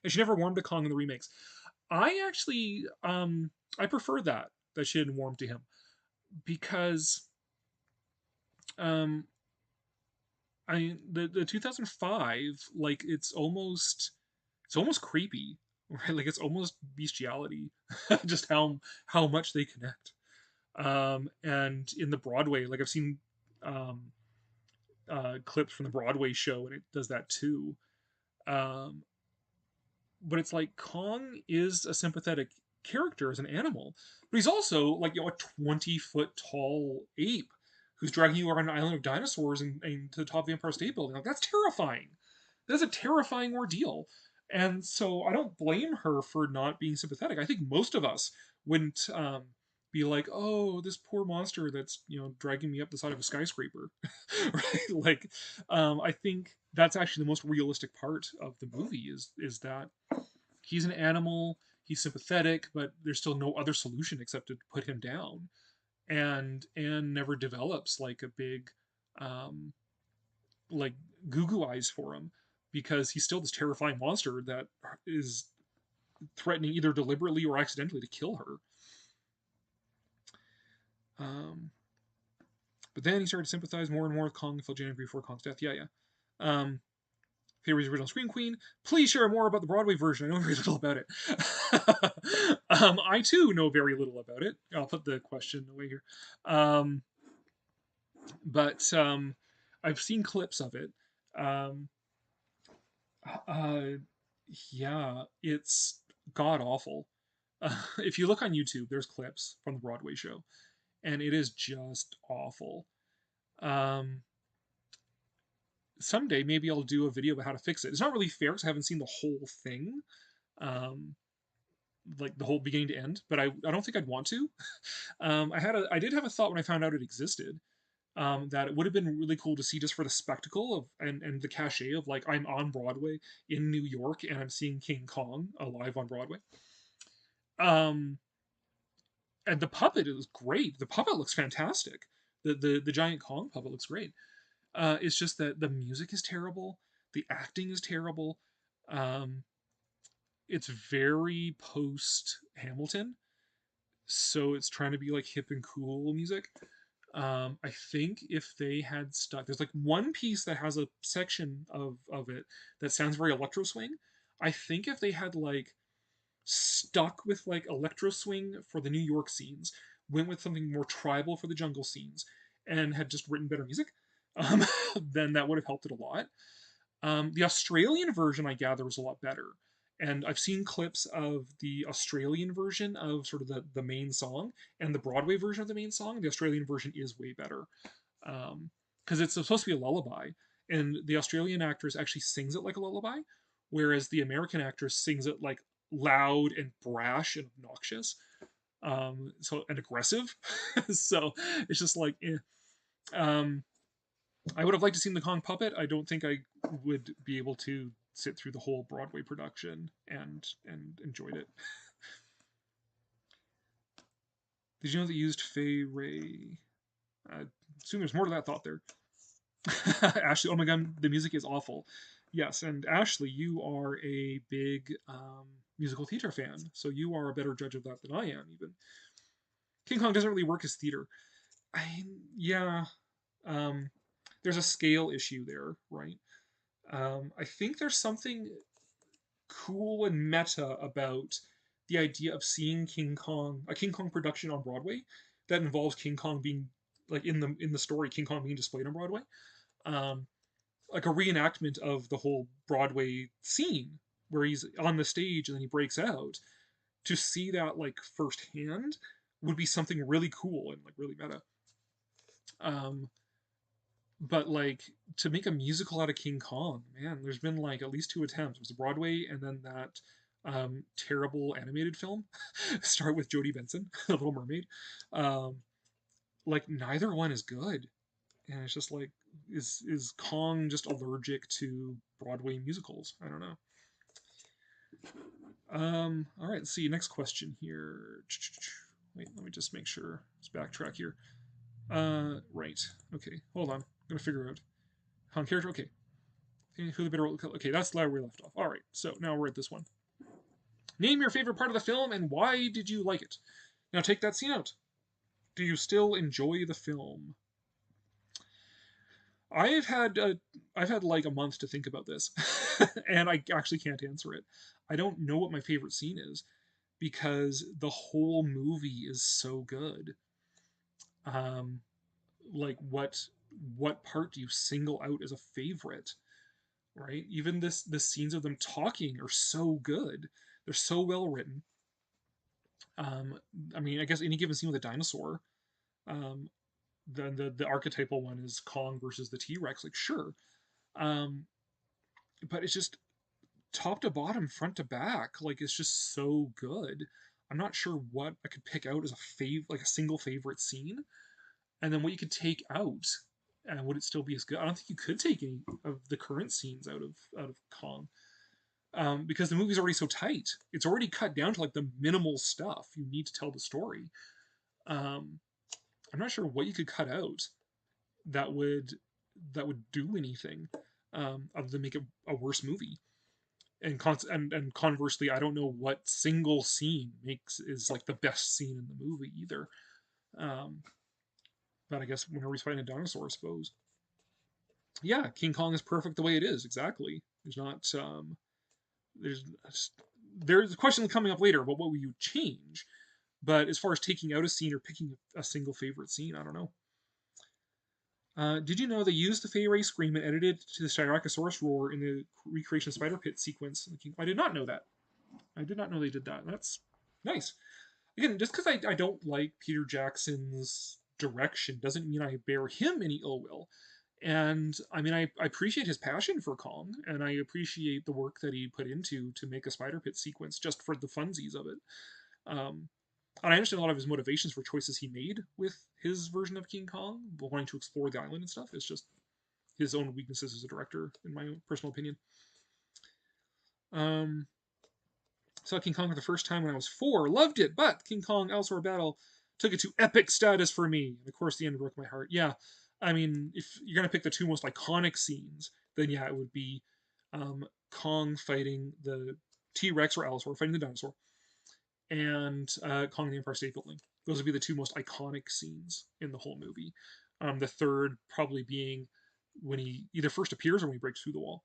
and she never warmed to Kong in the remakes. I actually I prefer that she didn't warm to him because um the 2005, like it's almost creepy, right? Like it's almost bestiality, just how much they connect. And in the Broadway, like I've seen um clips from the Broadway show, and it does that too. Um, but it's like Kong is a sympathetic character as an animal, but he's also like a 20-foot tall ape who's dragging you around an island of dinosaurs and to the top of the Empire State Building. Like that's terrifying. That's a terrifying ordeal. And so I don't blame her for not being sympathetic. I think most of us wouldn't be like, oh, this poor monster that's, you know, dragging me up the side of a skyscraper. Right? Like, I think that's actually the most realistic part of the movie is that he's an animal, he's sympathetic, but there's still no other solution except to put him down. And Anne never develops like a big um like goo goo eyes for him, because he's still this terrifying monster that is threatening either deliberately or accidentally to kill her. Um, but then he started to sympathize more and more with Kong and felt genuine grief for Kong's death. Yeah, yeah. Um, Theory's original Scream Queen. Please share more about the Broadway version. I know very little about it. I too know very little about it. I'll put the question away here. But I've seen clips of it. Um, uh, yeah, it's god awful. If you look on YouTube, there's clips from the Broadway show, and it is just awful. Um, Someday maybe I'll do a video about how to fix it. It's not really fair because I haven't seen the whole thing, um, like the whole beginning to end. But I don't think I'd want to. I did have a thought when I found out it existed. That it would have been really cool to see just for the spectacle of and the cachet of like I'm on Broadway in New York and I'm seeing King Kong alive on Broadway. Um, and the puppet is great. The puppet looks fantastic. The giant Kong puppet looks great. It's just that the music is terrible. The acting is terrible. Um, it's very post Hamilton, so it's trying to be like hip and cool music. I think if they had stuck, there's like one piece that has a section of it that sounds very electro swing. I think if they had like stuck with like electro swing for the New York scenes, went with something more tribal for the jungle scenes, and had just written better music, um, then that would have helped it a lot. The Australian version, I gather, was a lot better. And I've seen clips of the Australian version of sort of the main song and the Broadway version of the main song. The Australian version is way better, because it's supposed to be a lullaby, and the Australian actress actually sings it like a lullaby, whereas the American actress sings it like loud and brash and obnoxious, so and aggressive. So it's just like, eh. Um, I would have liked to see the Kong puppet. I don't think I would be able to sit through the whole Broadway production and enjoyed it. Did you know they used Fay Ray? I assume there's more to that thought there. Ashley, oh my god, the music is awful. Yes, and Ashley, you are a big musical theater fan, so you are a better judge of that than I am. Even King Kong doesn't really work as theater. I yeah, um, there's a scale issue there, right? I think there's something cool and meta about the idea of seeing a King Kong production on Broadway that involves King Kong being like in the story, King Kong being displayed on Broadway, um, like a reenactment of the whole Broadway scene where he's on the stage and then he breaks out. To see that like firsthand would be something really cool and like really meta. Um, but like to make a musical out of King Kong, man, there's been like at least two attempts. It was Broadway and then that terrible animated film, start with Jodie Benson, The Little Mermaid. Um, like neither one is good, and it's just like is Kong just allergic to Broadway musicals? I don't know. All right, let's see. Next question here. Wait, let me just make sure. Let's backtrack here. Right. Okay, hold on. I'm gonna figure out Kong character. Okay, who the better? Okay, that's where we left off. All right, so now we're at this one. Name your favorite part of the film and why did you like it? Now take that scene out. Do you still enjoy the film? I've had I've had like a month to think about this, and I actually can't answer it. I don't know what my favorite scene is because the whole movie is so good. Um, like what part do you single out as a favorite? Right? Even the scenes of them talking are so good. They're so well written. Um, I mean, I guess any given scene with a dinosaur, um, the archetypal one is Kong versus the T Rex. Like sure, um, but it's just top to bottom, front to back. Like it's just so good. I'm not sure what I could pick out as like a single favorite scene, and then what you could take out, and would it still be as good? I don't think you could take any of the current scenes out of Kong, because the movie's already so tight. It's already cut down to like the minimal stuff you need to tell the story. Um, I'm not sure what you could cut out that would do anything, other than make it a worse movie. And conversely, I don't know what single scene is like the best scene in the movie either. Um, but I guess whenever he's fighting a dinosaur, I suppose. Yeah, King Kong is perfect the way it is. Exactly. There's not there's there's a question coming up later about what would you change. But as far as taking out a scene or picking a single favorite scene, I don't know. Did you know they used the Fay Ray scream and edited to the Styracosaurus roar in the recreation of Spider Pit sequence? I did not know that. I did not know they did that. That's nice. Again, just because I don't like Peter Jackson's direction doesn't mean I bear him any ill will. And I mean, I appreciate his passion for Kong, and I appreciate the work that he put into to make a Spider Pit sequence just for the funsies of it. Um, and I understand a lot of his motivations for choices he made with his version of King Kong, wanting to explore the island and stuff. It's just his own weaknesses as a director, in my own personal opinion. Saw King Kong for the first time when I was 4, loved it, but King Kong Allosaur Battle took it to epic status for me. And of course, the end broke my heart. Yeah, I mean, if you're gonna pick the two most iconic scenes, then yeah, it would be Kong fighting the T-Rex or Allosaur fighting the dinosaur, and Kong the Empire State Building. Those would be the two most iconic scenes in the whole movie. The third probably being when he either first appears or when he breaks through the wall.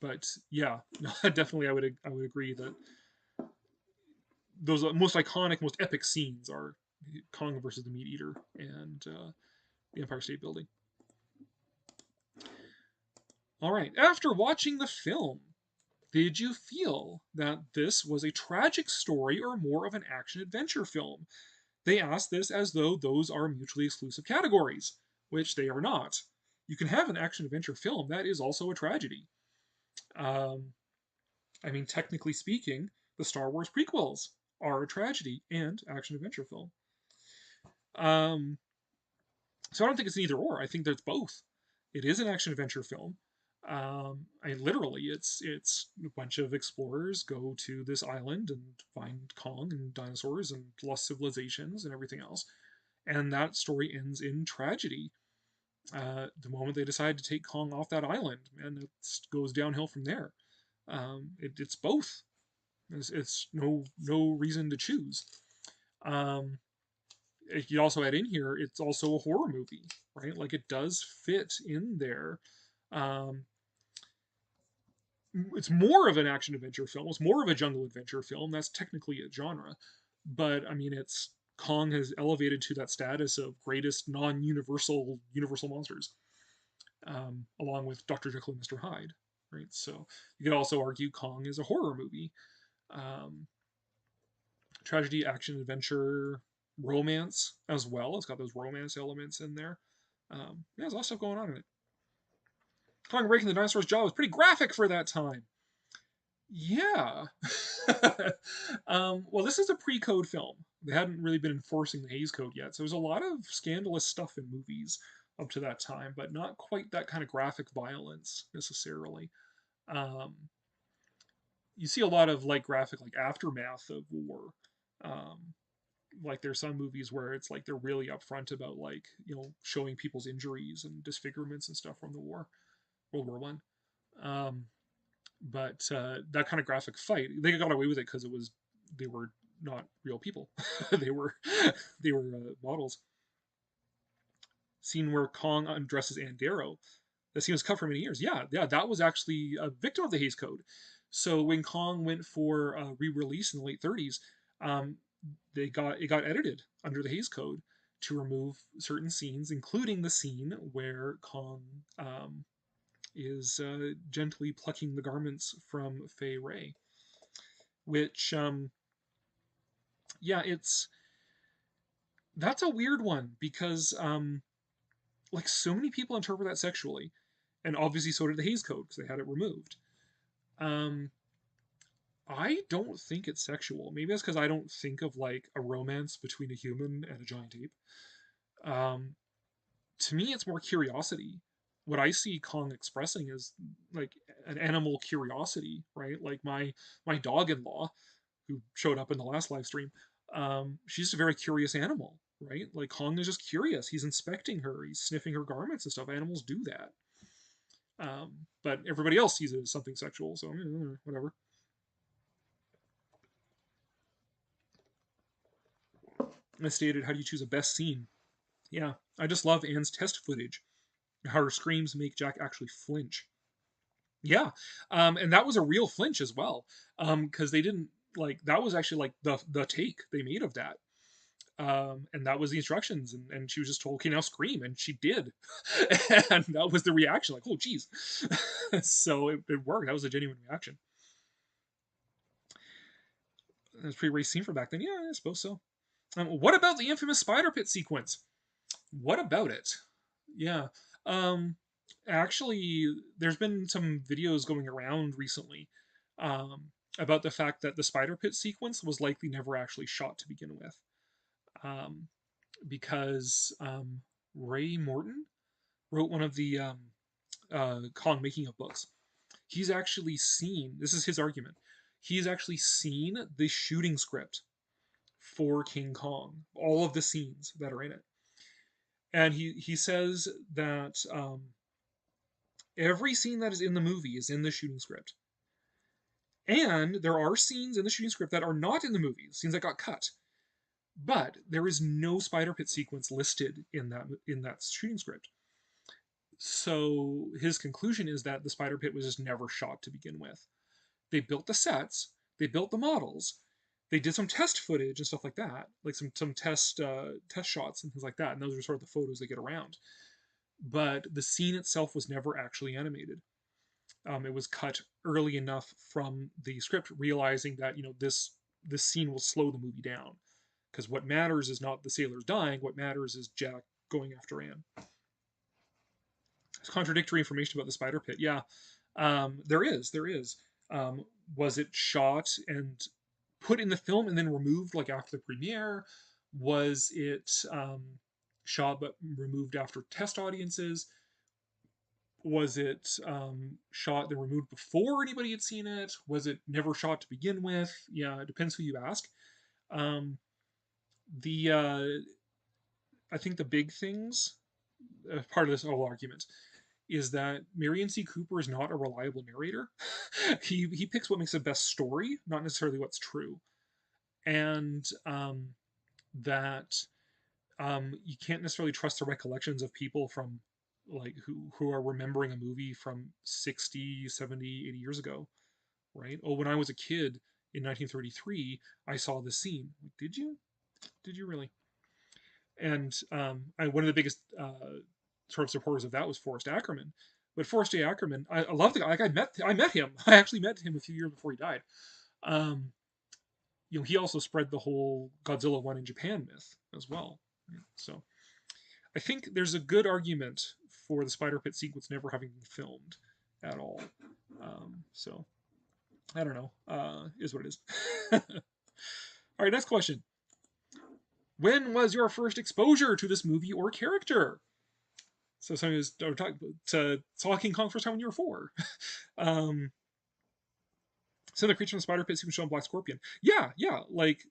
But yeah, definitely, I would agree that those most iconic, most epic scenes are Kong versus the Meat Eater and the Empire State Building. All right, after watching the film, did you feel that this was a tragic story or more of an action-adventure film? They asked this as though those are mutually exclusive categories, which they are not. You can have an action-adventure film that is also a tragedy. I mean, technically speaking, the Star Wars prequels are a tragedy and action-adventure film. So I don't think it's an either or. I think there's both. It is an action-adventure film. It's a bunch of explorers go to this island and find Kong and dinosaurs and lost civilizations and everything else, and that story ends in tragedy. The moment they decide to take Kong off that island, and it goes downhill from there. It's both. It's no reason to choose. You also add in here, it's also a horror movie, right? Like it does fit in there. It's more of an action adventure film. It's more of a jungle adventure film. That's technically a genre, but I mean, it's Kong has elevated to that status of greatest non-universal universal monsters, along with Dr. Jekyll and Mr. Hyde, right? So you could also argue Kong is a horror movie. Tragedy, action, adventure, romance as well. It's got those romance elements in there. Yeah, there's a lot of stuff going on in it. Kong breaking the dinosaur's jaw was pretty graphic for that time. Yeah. Well, this is a pre-code film. They hadn't really been enforcing the Hays Code yet, so there's a lot of scandalous stuff in movies up to that time, but not quite that kind of graphic violence necessarily. You see a lot of like graphic, like aftermath of war. Like there's some movies where it's like they're really upfront about like showing people's injuries and disfigurements and stuff from the war, World War One. But that kind of graphic fight, they got away with it because they were not real people. they were models. Scene where Kong undresses Ann Darrow. The scene was cut for many years. Yeah, that was actually a victim of the Hays Code. So when Kong went for re-release in the late 30s, it got edited under the Hays Code to remove certain scenes, including the scene where Kong is gently plucking the garments from Fay Ray, which that's a weird one because like so many people interpret that sexually, and obviously so did the Hays Code because they had it removed. I don't think it's sexual. Maybe that's because I don't think of like a romance between a human and a giant ape. Um, to me, it's more curiosity. What I see Kong expressing is like an animal curiosity, right? Like my dog-in-law, who showed up in the last live stream, she's a very curious animal, right? Like Kong is just curious. He's inspecting her. He's sniffing her garments and stuff. Animals do that. But everybody else sees it as something sexual, so whatever. I stated, how do you choose a best scene? Yeah, I just love Anne's test footage. How her screams make Jack actually flinch. Yeah, and that was a real flinch as well, because they didn't like that was actually like the take they made of that, and that was the instructions, and she was just told, okay, now scream, and she did, and that was the reaction, like, oh geez, so it worked. That was a genuine reaction. It was pretty race scene for back then. Yeah, I suppose so. What about the infamous spider pit sequence? What about it? Yeah. Um, actually, there's been some videos going around recently about the fact that the spider pit sequence was likely never actually shot to begin with. Um, because Ray Morton wrote one of the Kong making of books. He's actually seen, this is his argument, he's actually seen the shooting script for King Kong, all of the scenes that are in it. And he says that every scene that is in the movie is in the shooting script. And there are scenes in the shooting script that are not in the movie, scenes that got cut. But there is no spider pit sequence listed in that shooting script. So his conclusion is that the spider pit was just never shot to begin with. They built the sets, they built the models, they did some test footage and stuff like that, like some test shots and things like that, and those are sort of the photos they get around. But the scene itself was never actually animated. It was cut early enough from the script, realizing that this scene will slow the movie down, because what matters is not the sailors dying. What matters is Jack going after Anne. It's contradictory information about the spider pit. Yeah, there is. Was it shot and put in the film and then removed like after the premiere? Was it shot but removed after test audiences? Was it shot then removed before anybody had seen it? Was it never shot to begin with? Yeah, it depends who you ask. The I think the big things, part of this whole argument, is that Marion C. Cooper is not a reliable narrator. he picks what makes the best story, not necessarily what's true, and that you can't necessarily trust the recollections of people from like who are remembering a movie from 60, 70, 80 years ago, right? Oh, when I was a kid in 1933, I saw this scene. Did you? Did you really? And one of the biggest sort of supporters of that was Forrest Ackerman. But Forrest J. Ackerman, I love the guy. Like I met him. I actually met him a few years before he died. He also spread the whole Godzilla won in Japan myth as well. So I think there's a good argument for the spider pit sequence never having been filmed at all. So I don't know. Is what it is. All right, next question. When was your first exposure to this movie or character? So somebody was saw King Kong first time when you were 4. So the creature in the spider pit sequence shown Black Scorpion. Yeah. Like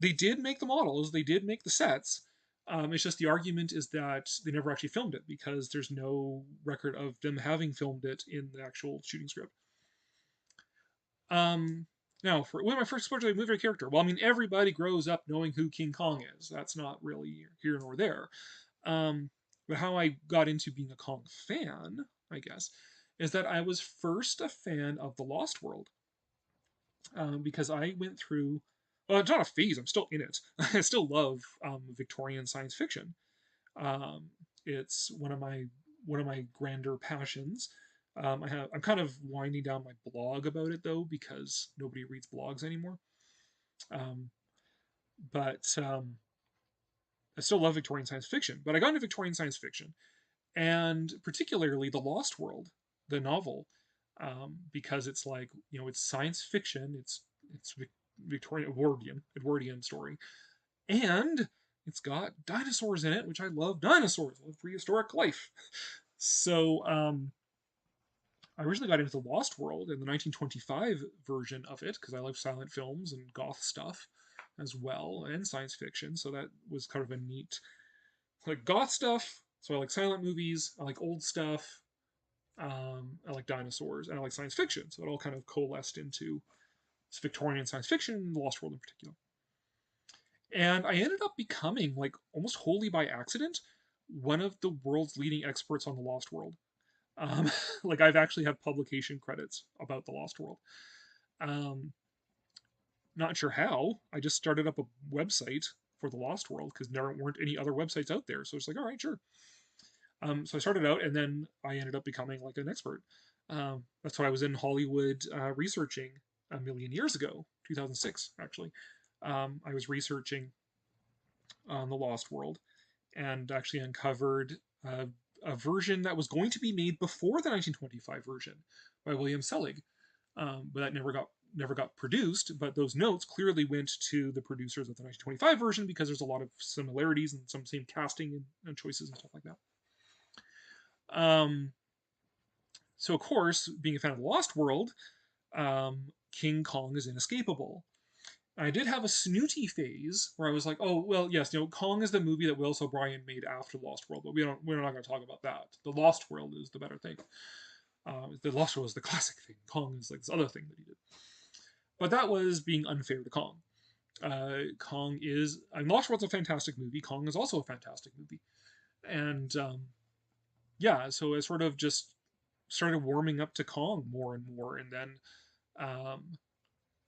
they did make the models, they did make the sets. It's just the argument is that they never actually filmed it because there's no record of them having filmed it in the actual shooting script. Now, when my first exposure to the movie or character, well, I mean, everybody grows up knowing who King Kong is. That's not really here nor there. But how I got into being a Kong fan, I guess, is that I was first a fan of The Lost World. Because I went through, well, it's not a phase, I'm still in it. I still love Victorian science fiction. It's one of my grander passions. I'm kind of winding down my blog about it though because nobody reads blogs anymore. But I still love Victorian science fiction. But I got into Victorian science fiction, and particularly The Lost World, the novel, because it's like it's science fiction. It's It's Victorian Edwardian story, and it's got dinosaurs in it, which I love. Dinosaurs, I love prehistoric life. So I originally got into the Lost World in the 1925 version of it because I like silent films and goth stuff as well, and science fiction. So that was kind of a neat, like goth stuff. So I like silent movies. I like old stuff. I like dinosaurs, and I like science fiction. So it all kind of coalesced into Victorian science fiction, the Lost World in particular. And I ended up becoming, like, almost wholly by accident, one of the world's leading experts on the Lost World. Um, like, I've actually have publication credits about the Lost World. Um, Not sure how. I just started up a website for the Lost World because there weren't any other websites out there. So it's like, all right, sure. So I started out, and then I ended up becoming like an expert. That's why I was in Hollywood researching a million years ago, 2006 actually. I was researching on the Lost World, and actually uncovered a version that was going to be made before the 1925 version by William Selig, but that never got produced. But those notes clearly went to the producers of the 1925 version because there's a lot of similarities and some same casting and choices and stuff like that. So of course, being a fan of the Lost World, King Kong is inescapable. I did have a snooty phase where I was like, oh, well, yes, Kong is the movie that Willis O'Brien made after Lost World, but we're not going to talk about that. The Lost World is the better thing. The Lost World is the classic thing. Kong is like this other thing that he did. But that was being unfair to Kong. Lost World's a fantastic movie. Kong is also a fantastic movie. And yeah, so I sort of just started warming up to Kong more and more. And then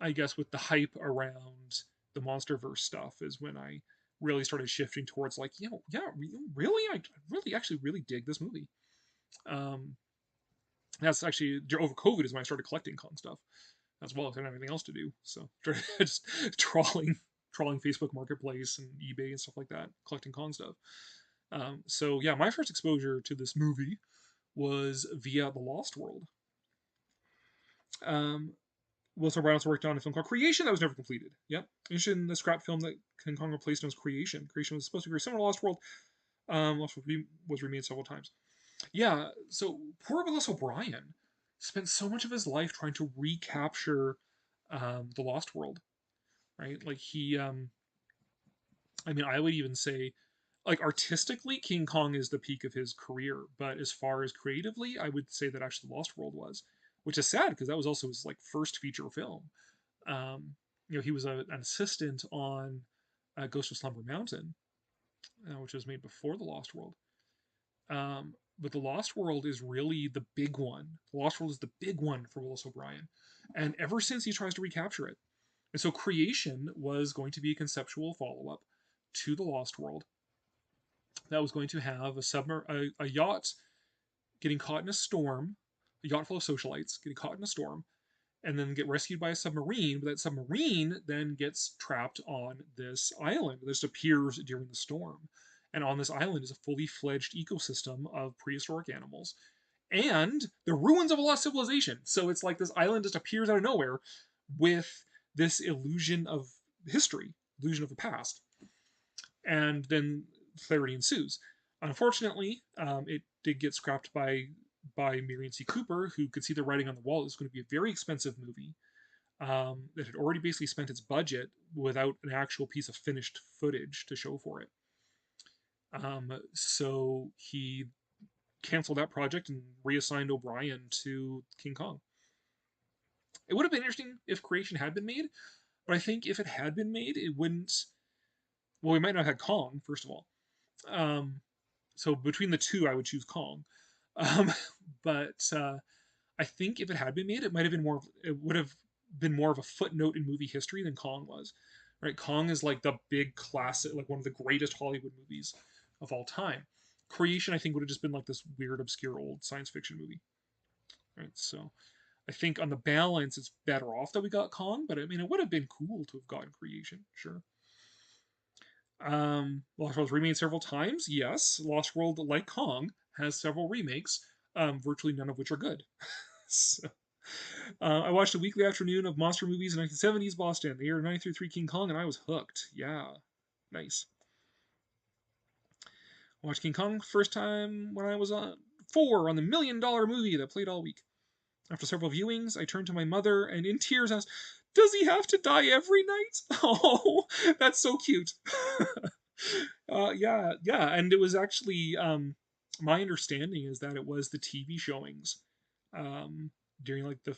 I guess with the hype around the MonsterVerse stuff is when I really started shifting towards like, really, I really actually really dig this movie. That's actually over COVID is when I started collecting Kong stuff as well. I didn't have anything else to do, so just trawling Facebook Marketplace and eBay and stuff like that, collecting Kong stuff. So yeah, my first exposure to this movie was via The Lost World. Willis O'Brien also worked on a film called Creation that was never completed. Yep. In the scrap film that King Kong replaced was Creation. Creation was supposed to be very similar to Lost World. Lost World was remade several times. Yeah, so poor Willis O'Brien spent so much of his life trying to recapture the Lost World, right? Like I would even say, like artistically, King Kong is the peak of his career, but as far as creatively, I would say that actually the Lost World was, which is sad because that was also his like first feature film. He was an assistant on Ghost of Slumber Mountain, which was made before the Lost World. But the Lost World is really the big one. The Lost World is the big one for Willis O'Brien, and ever since he tries to recapture it. And so Creation was going to be a conceptual follow-up to the Lost World that was going to have a yacht getting caught in a storm, a yacht full of socialites getting caught in a storm, and then get rescued by a submarine. But that submarine then gets trapped on this island that just appears during the storm. And on this island is a fully fledged ecosystem of prehistoric animals and the ruins of a lost civilization. So it's like this island just appears out of nowhere with this illusion of history, illusion of the past. And then clarity ensues. Unfortunately, it did get scrapped by Miriam C. Cooper, who could see the writing on the wall. It was going to be a very expensive movie that had already basically spent its budget without an actual piece of finished footage to show for it. So he canceled that project and reassigned O'Brien to King Kong. It would have been interesting if Creation had been made, but I think if it had been made, it wouldn't. Well, we might not have had Kong, first of all. So between the two, I would choose Kong. But I think if it had been made, it might have been more. It would have been more of a footnote in movie history than Kong was. Right? Kong is like the big classic, like one of the greatest Hollywood movies of all time. Creation, I think, would have just been like this weird, obscure old science fiction movie. Right? So I think on the balance, it's better off that we got Kong, but I mean, it would have been cool to have gotten Creation, sure. Lost World was remade several times. Yes, Lost World, like Kong, has several remakes, virtually none of which are good. So, I watched a weekly afternoon of monster movies in the 1970s Boston. The year 93 King Kong, and I was hooked. Yeah, nice. I watched King Kong first time when I was 4 on the $1 Million Movie that played all week. After several viewings, I turned to my mother and in tears asked, "Does he have to die every night?" Oh, that's so cute. Yeah, and it was actually my understanding is that it was the TV showings um, during like the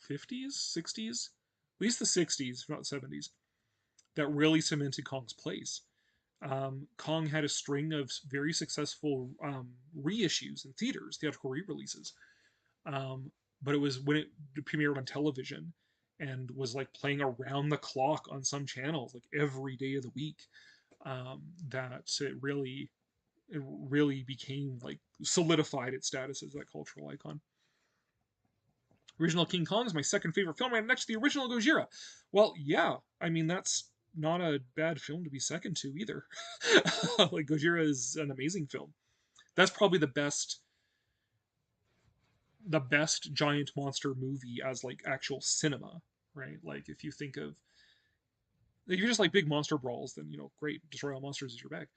50s, 60s, at least the 60s, if not 70s, that really cemented Kong's place. Kong had a string of very successful reissues in theaters, theatrical re-releases. Um, but it was when it premiered on television and was like playing around the clock on some channels, like every day of the week, that it really became like solidified its status as that cultural icon. Original King Kong is my second favorite film, right next to the original Gojira. Well, yeah, I mean that's not a bad film to be second to either. Like Gojira is an amazing film. That's probably the best giant monster movie as like actual cinema, right? Like if you think of if you're just like big monster brawls, then great, Destroy All Monsters is your bag,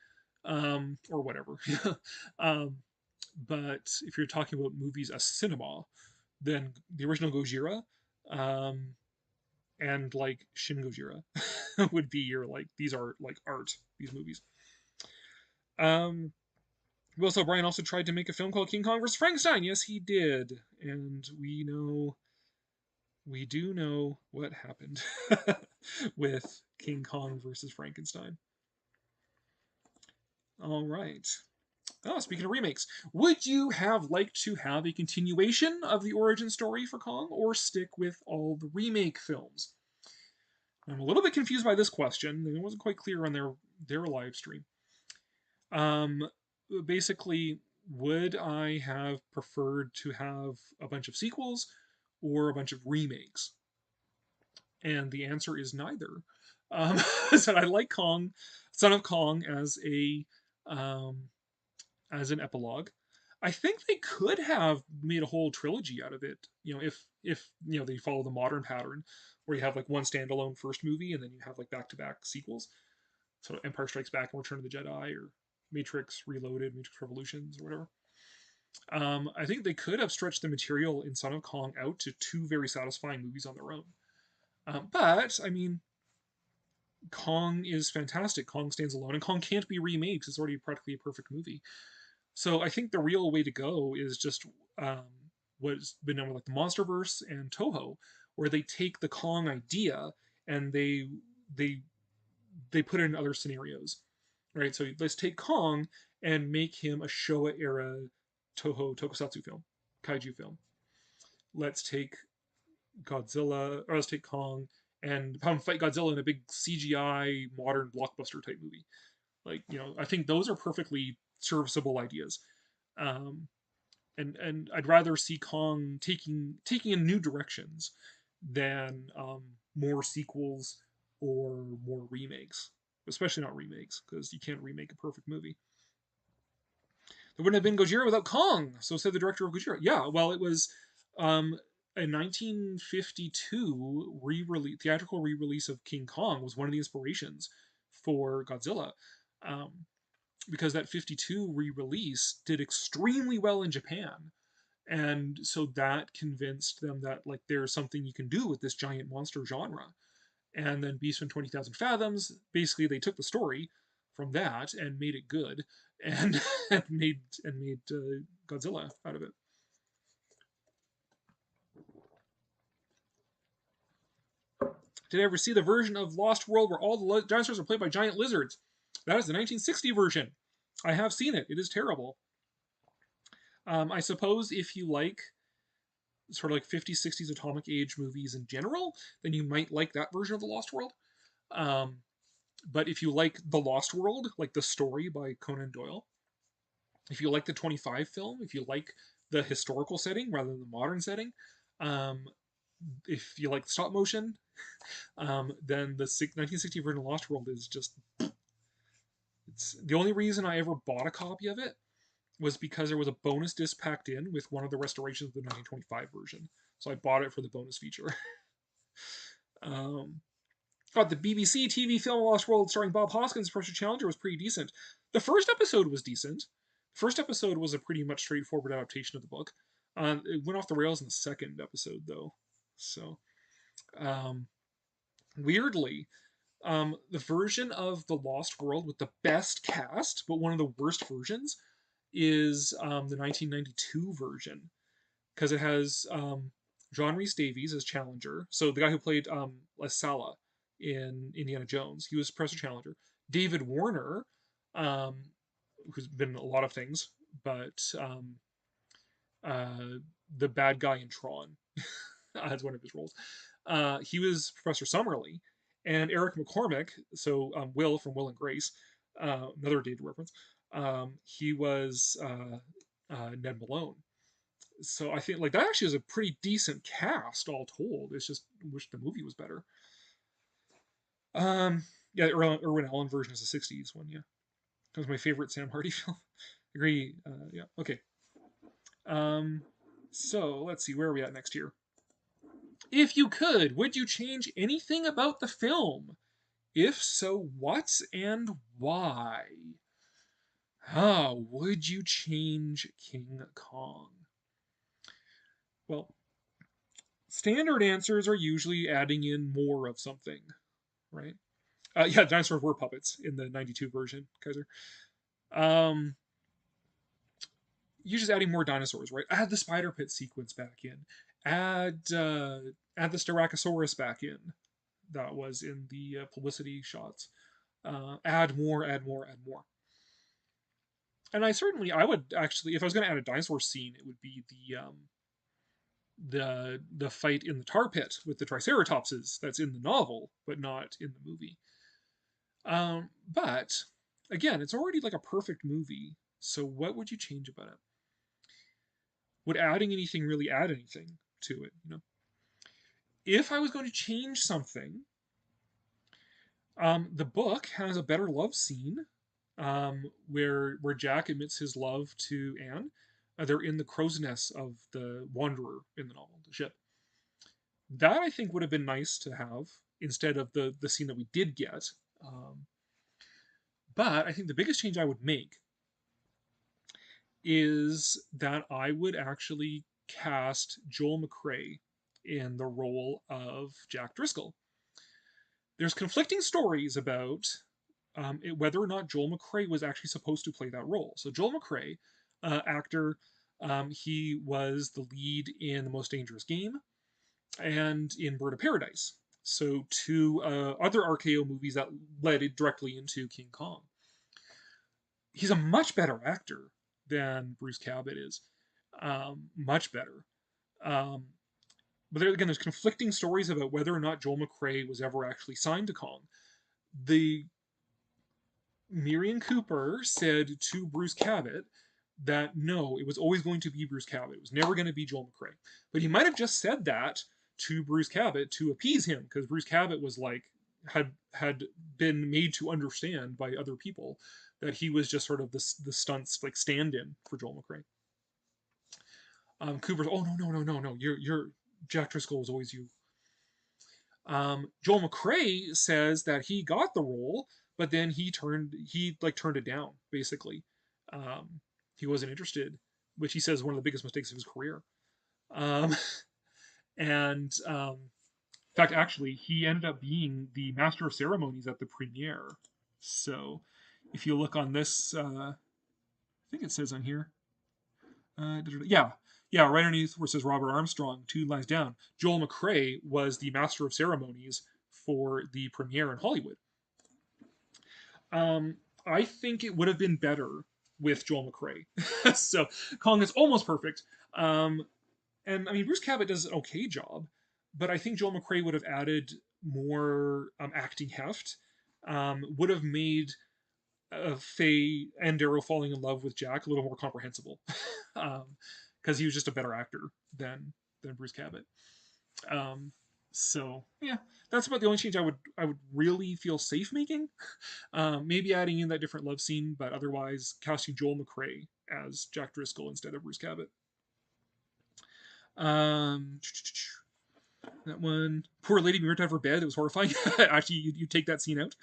or whatever. um, but if you're talking about movies as cinema, then the original Gojira, um, and like Shin Gojira would be your like these are like art. These movies. Um, Will O'Brien also tried to make a film called King Kong vs. Frankenstein. Yes, he did, and we do know what happened with King Kong versus Frankenstein. All right. Oh, speaking of remakes, would you have liked to have a continuation of the origin story for Kong or stick with all the remake films? I'm a little bit confused by this question. It wasn't quite clear on their live stream. Um, Basically, would I have preferred to have a bunch of sequels or a bunch of remakes? And the answer is neither. So I like Kong, Son of Kong, um, as an epilogue. I think they could have made a whole trilogy out of it. If they follow the modern pattern, where you have like one standalone first movie and then you have like back-to-back sequels. So Empire Strikes Back and Return of the Jedi, or Matrix Reloaded, Matrix Revolutions, or whatever. I think they could have stretched the material in Son of Kong out to two very satisfying movies on their own. But I mean, Kong is fantastic. Kong stands alone, and Kong can't be remade because it's already practically a perfect movie. So I think the real way to go is just um, what's been known like the MonsterVerse and Toho, where they take the Kong idea and they put it in other scenarios, right? So let's take Kong and make him a Showa era Toho tokusatsu film, kaiju film. Let's take let's take Kong and have him fight Godzilla in a big CGI modern blockbuster type movie. Like, I think those are perfectly serviceable ideas. Um, and I'd rather see Kong taking in new directions than more sequels or more remakes. Especially not remakes, because you can't remake a perfect movie. There wouldn't have been Gojira without Kong, so said the director of Gojira. Yeah, well, it was a 1952 theatrical re-release of King Kong was one of the inspirations for Godzilla. Um, because that 52 re-release did extremely well in Japan, and so that convinced them that like there's something you can do with this giant monster genre. And then Beast from 20,000 Fathoms, basically they took the story from that and made it good, and and made Godzilla out of it. Did I ever see the version of Lost World where all the dinosaurs are played by giant lizards? That is the 1960 version. I have seen it. It is terrible. I suppose if you like sort of like 50s, 60s atomic age movies in general, then you might like that version of The Lost World. Um, but if you like The Lost World, like the story by Conan Doyle, if you like the 25 film, if you like the historical setting rather than the modern setting, um, if you like stop motion, then the 1960 version of Lost World is just. It's the only reason I ever bought a copy of it was because there was a bonus disc packed in with one of the restorations of the 1925 version. So I bought it for the bonus feature. um, But the BBC TV film Lost World starring Bob Hoskins, Pressure Challenger, was pretty decent. The first episode was decent. The first episode was a pretty much straightforward adaptation of the book. It went off the rails in the second episode, though. So, um, weirdly, the version of The Lost World with the best cast, but one of the worst versions, is the 1992 version. Because it has John Rhys Davies as Challenger. So the guy who played Lasala in Indiana Jones, he was Professor Challenger. David Warner, um, who's been in a lot of things, but uh, the bad guy in Tron as one of his roles. He was Professor Summerlee, and Eric McCormick, so Will from Will and Grace, another dated reference. He was Ned Malone. So I think like that actually is a pretty decent cast all told. It's just I wish the movie was better. Yeah, the Irwin Allen version is the '60s one. Yeah, that was my favorite Sam Hardy film. Agree. Yeah. Okay. So let's see, where are we at next here? If you could, would you change anything about the film? If so, what and why? How would you change King Kong? Well, standard answers are usually adding in more of something, right? Yeah, dinosaurs were puppets in the '92 version, Kaiser. Um, you're just adding more dinosaurs, right? Add the spider pit sequence back in. Add the Styracosaurus back in. That was in the publicity shots. Add more, add more, add more. And I would actually, if I was going to add a dinosaur scene, it would be the fight in the tar pit with the Triceratopses that's in the novel, but not in the movie. But again, it's already like a perfect movie. So what would you change about it? Would adding anything really add anything to it? If I was going to change something, the book has a better love scene, where Jack admits his love to Anne. They're in the crow's nest of the Wanderer in the novel, the ship. That I think would have been nice to have instead of the scene that we did get. But I think the biggest change I would make is that I would actually cast Joel McCrea in the role of Jack Driscoll. There's conflicting stories about whether or not Joel McCrea was actually supposed to play that role. So Joel McCrea, actor, he was the lead in The Most Dangerous Game and in Bird of Paradise. So two other RKO movies that led directly into King Kong. He's a much better actor than Bruce Cabot is. Much better. But there's conflicting stories about whether or not Joel McCrea was ever actually signed to Kong. The Miriam Cooper said to Bruce Cabot that no, it was always going to be Bruce Cabot. It was never going to be Joel McCrea. But he might have just said that to Bruce Cabot to appease him, because Bruce Cabot was like had been made to understand by other people that he was just sort of the stunts like stand-in for Joel McCrea. Cooper's, oh no, you're Jack Driscoll was always you. Joel McCrea says that he got the role, but then he turned it down basically. He wasn't interested, which he says is one of the biggest mistakes of his career. And in fact, actually, he ended up being the master of ceremonies at the premiere. So, if you look on this, I think it says on here. Yeah, right underneath where it says Robert Armstrong, 2 lines down, Joel McCrea was the master of ceremonies for the premiere in Hollywood. I think it would have been better with Joel McCrea. So Kong is almost perfect. And I mean, Bruce Cabot does an okay job, but I think Joel McCrea would have added more acting heft, would have made Faye and Darrow falling in love with Jack a little more comprehensible. Because he was just a better actor than Bruce Cabot. So yeah, that's about the only change I would really feel safe making. Maybe adding in that different love scene, but otherwise casting Joel McCrea as Jack Driscoll instead of Bruce Cabot. That one, poor lady being ripped out of her bed. It was horrifying. Actually, you take that scene out.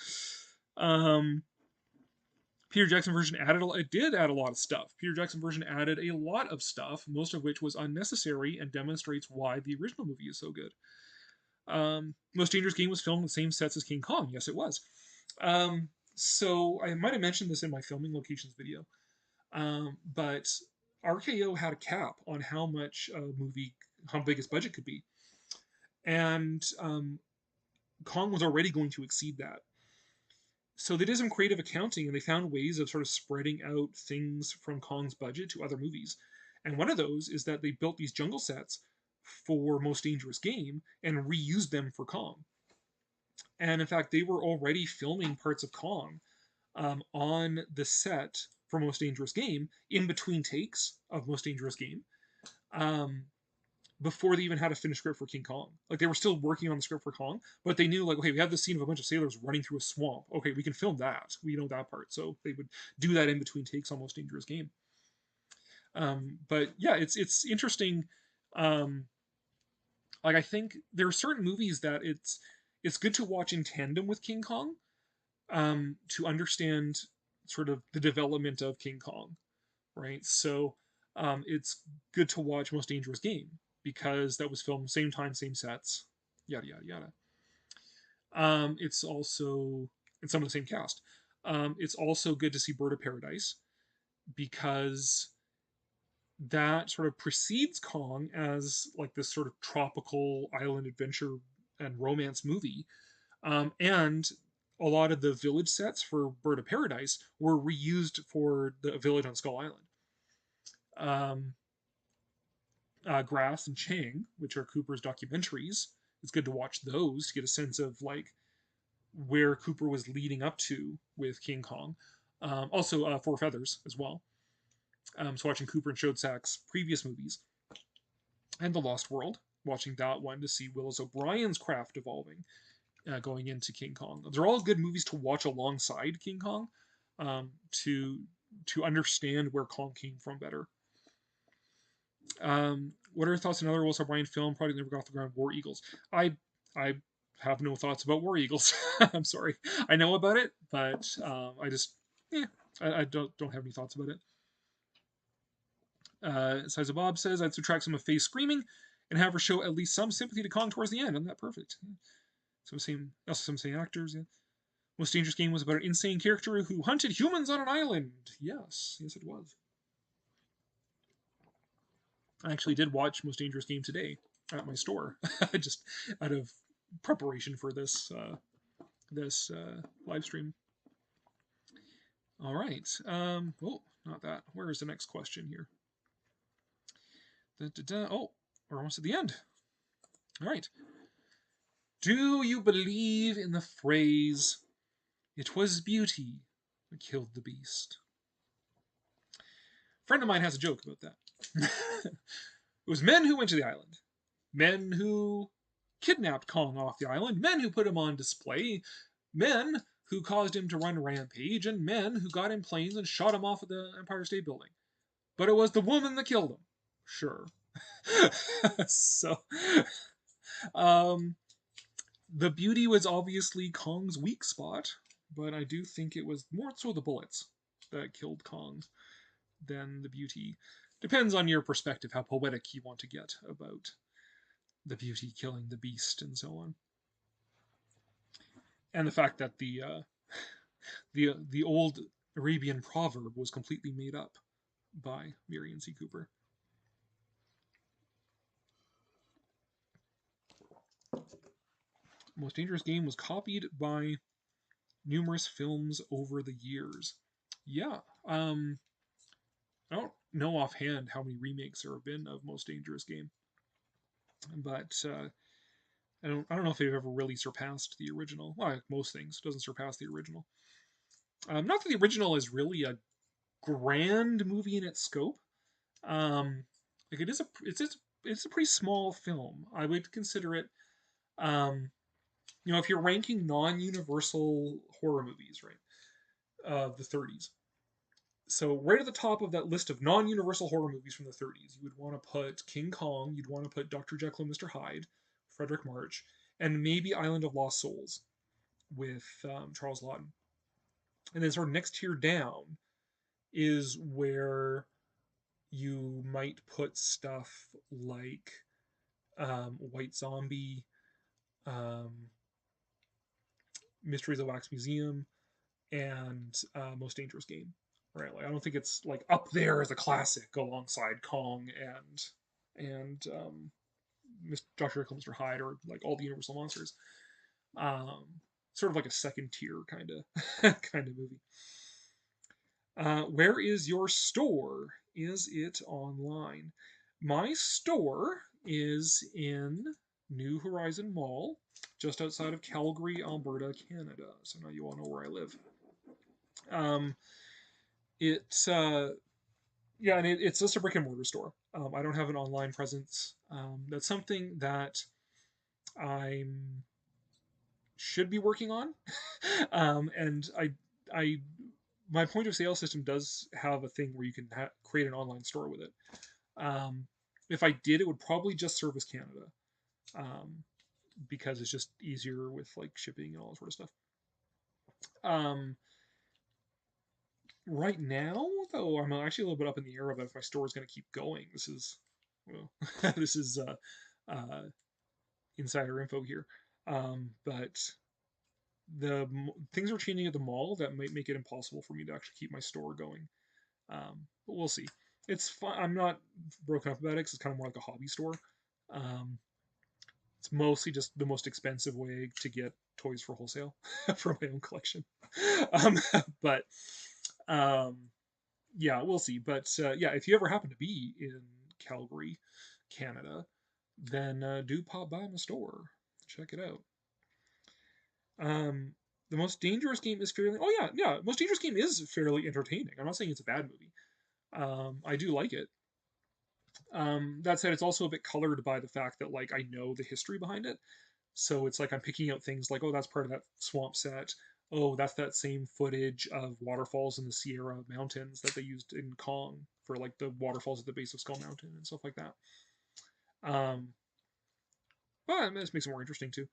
Peter Jackson version it did add a lot of stuff. Peter Jackson version added a lot of stuff, most of which was unnecessary and demonstrates why the original movie is so good. Most Dangerous Game was filmed in the same sets as King Kong. Yes, it was. So I might have mentioned this in my filming locations video, but RKO had a cap on how much how big its budget could be, and Kong was already going to exceed that. So they did some creative accounting, and they found ways of sort of spreading out things from Kong's budget to other movies. And one of those is that they built these jungle sets for Most Dangerous Game and reused them for Kong. And in fact, they were already filming parts of Kong on the set for Most Dangerous Game in between takes of Most Dangerous Game. Before they even had a finished script for King Kong. Like, they were still working on the script for Kong, but they knew, like, okay, we have this scene of a bunch of sailors running through a swamp. Okay, we can film that. We know that part. So they would do that in between takes on Most Dangerous Game. But yeah, it's interesting. Like, I think there are certain movies that it's good to watch in tandem with King Kong to understand sort of the development of King Kong, right? So it's good to watch Most Dangerous Game, because that was filmed same time, same sets, yada yada yada. It's also in some of the same cast. It's also good to see Bird of Paradise, because that sort of precedes Kong as like this sort of tropical island adventure and romance movie, and a lot of the village sets for Bird of Paradise were reused for the village on Skull Island. Grass and Chang, which are Cooper's documentaries. It's good to watch those to get a sense of like where Cooper was leading up to with King Kong. Also, Four Feathers as well. So watching Cooper and Schoedsack's previous movies, and The Lost World, watching that one to see Willis O'Brien's craft evolving, going into King Kong. They're all good movies to watch alongside King Kong, to understand where Kong came from better. What are your thoughts on another Willis O'Brien film project never got off the ground? War Eagles. I have no thoughts about War Eagles. I'm sorry. I know about it, but I just I don't have any thoughts about it. Size of Bob says I'd subtract some of Faye screaming and have her show at least some sympathy to Kong towards the end. Isn't that perfect? Some same actors. Yeah. Most Dangerous Game was about an insane character who hunted humans on an island. Yes, it was. I actually did watch Most Dangerous Game today at my store, just out of preparation for this live stream. All right. Oh, not that. Where is the next question here? Oh, we're almost at the end. All right. Do you believe in the phrase, "It was beauty that killed the beast"? A friend of mine has a joke about that. It was men who went to the island, men who kidnapped Kong off the island, men who put him on display, men who caused him to run rampage, and men who got in planes and shot him off at the Empire State Building. But it was the woman that killed him. Sure. So, the beauty was obviously Kong's weak spot, but I do think it was more so the bullets that killed Kong than the beauty. Depends on your perspective, how poetic you want to get about the beauty killing the beast and so on. And the fact that the old Arabian proverb was completely made up by Merian C. Cooper. Most Dangerous Game was copied by numerous films over the years. Yeah, I don't know offhand how many remakes there have been of Most Dangerous Game, but I don't know if they've ever really surpassed the original. Well, like most things, doesn't surpass the original. Not that the original is really a grand movie in its scope. Like it's a pretty small film. I would consider it. If you're ranking non-universal horror movies, right, the 30s, So right at the top of that list of non-universal horror movies from the 30s, you would want to put King Kong, you'd want to put Dr. Jekyll and Mr. Hyde, Frederick March, and maybe Island of Lost Souls with Charles Lawton. And then sort of next tier down is where you might put stuff like White Zombie, um, Mysteries of Wax Museum, and Most Dangerous Game. Right, like I don't think it's like up there as a classic alongside Kong and Dr. Jekyll, Mr. Hyde, or like all the Universal monsters. Um, Sort of like a second tier kind of kind of movie. Where is your store? Is it online? My store is in New Horizon Mall, just outside of Calgary, Alberta, Canada. So now you all know where I live. It's yeah, and it's just a brick and mortar store. I don't have an online presence. That's something that I should be working on. And I, my point of sale system does have a thing where you can create an online store with it. If I did, it would probably just service Canada, because it's just easier with like shipping and all that sort of stuff. Right now, though, I'm actually a little bit up in the air about if my store is going to keep going. This is, well, this is insider info here. But things are changing at the mall that might make it impossible for me to actually keep my store going. But we'll see. It's fun. I'm not broken up about it because it's kind of more like a hobby store. It's mostly just the most expensive way to get toys for wholesale for my own collection. But yeah, we'll see. But yeah, if you ever happen to be in Calgary, Canada, then do pop by my store. Check it out. The Most Dangerous Game is fairly. Oh yeah. Most Dangerous Game is fairly entertaining. I'm not saying it's a bad movie. I do like it. That said, it's also a bit colored by the fact that like I know the history behind it. So it's like I'm picking out things like, oh, that's part of that swamp set. Oh, that's that same footage of waterfalls in the Sierra Mountains that they used in Kong for like the waterfalls at the base of Skull Mountain and stuff like that. But this makes it more interesting too.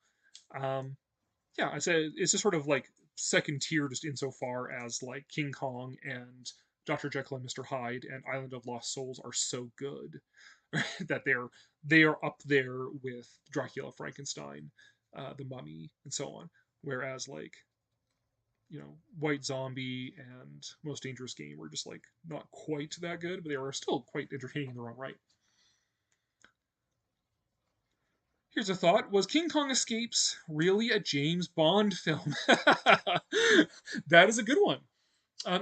Yeah, I said it's just sort of like second tier, just insofar as like King Kong and Dr. Jekyll and Mr. Hyde and Island of Lost Souls are so good that they are up there with Dracula, Frankenstein, the Mummy, and so on. Whereas like White Zombie and Most Dangerous Game were just like not quite that good, but they were still quite entertaining in their own right. Here's a thought. Was King Kong Escapes really a James Bond film? That is a good one.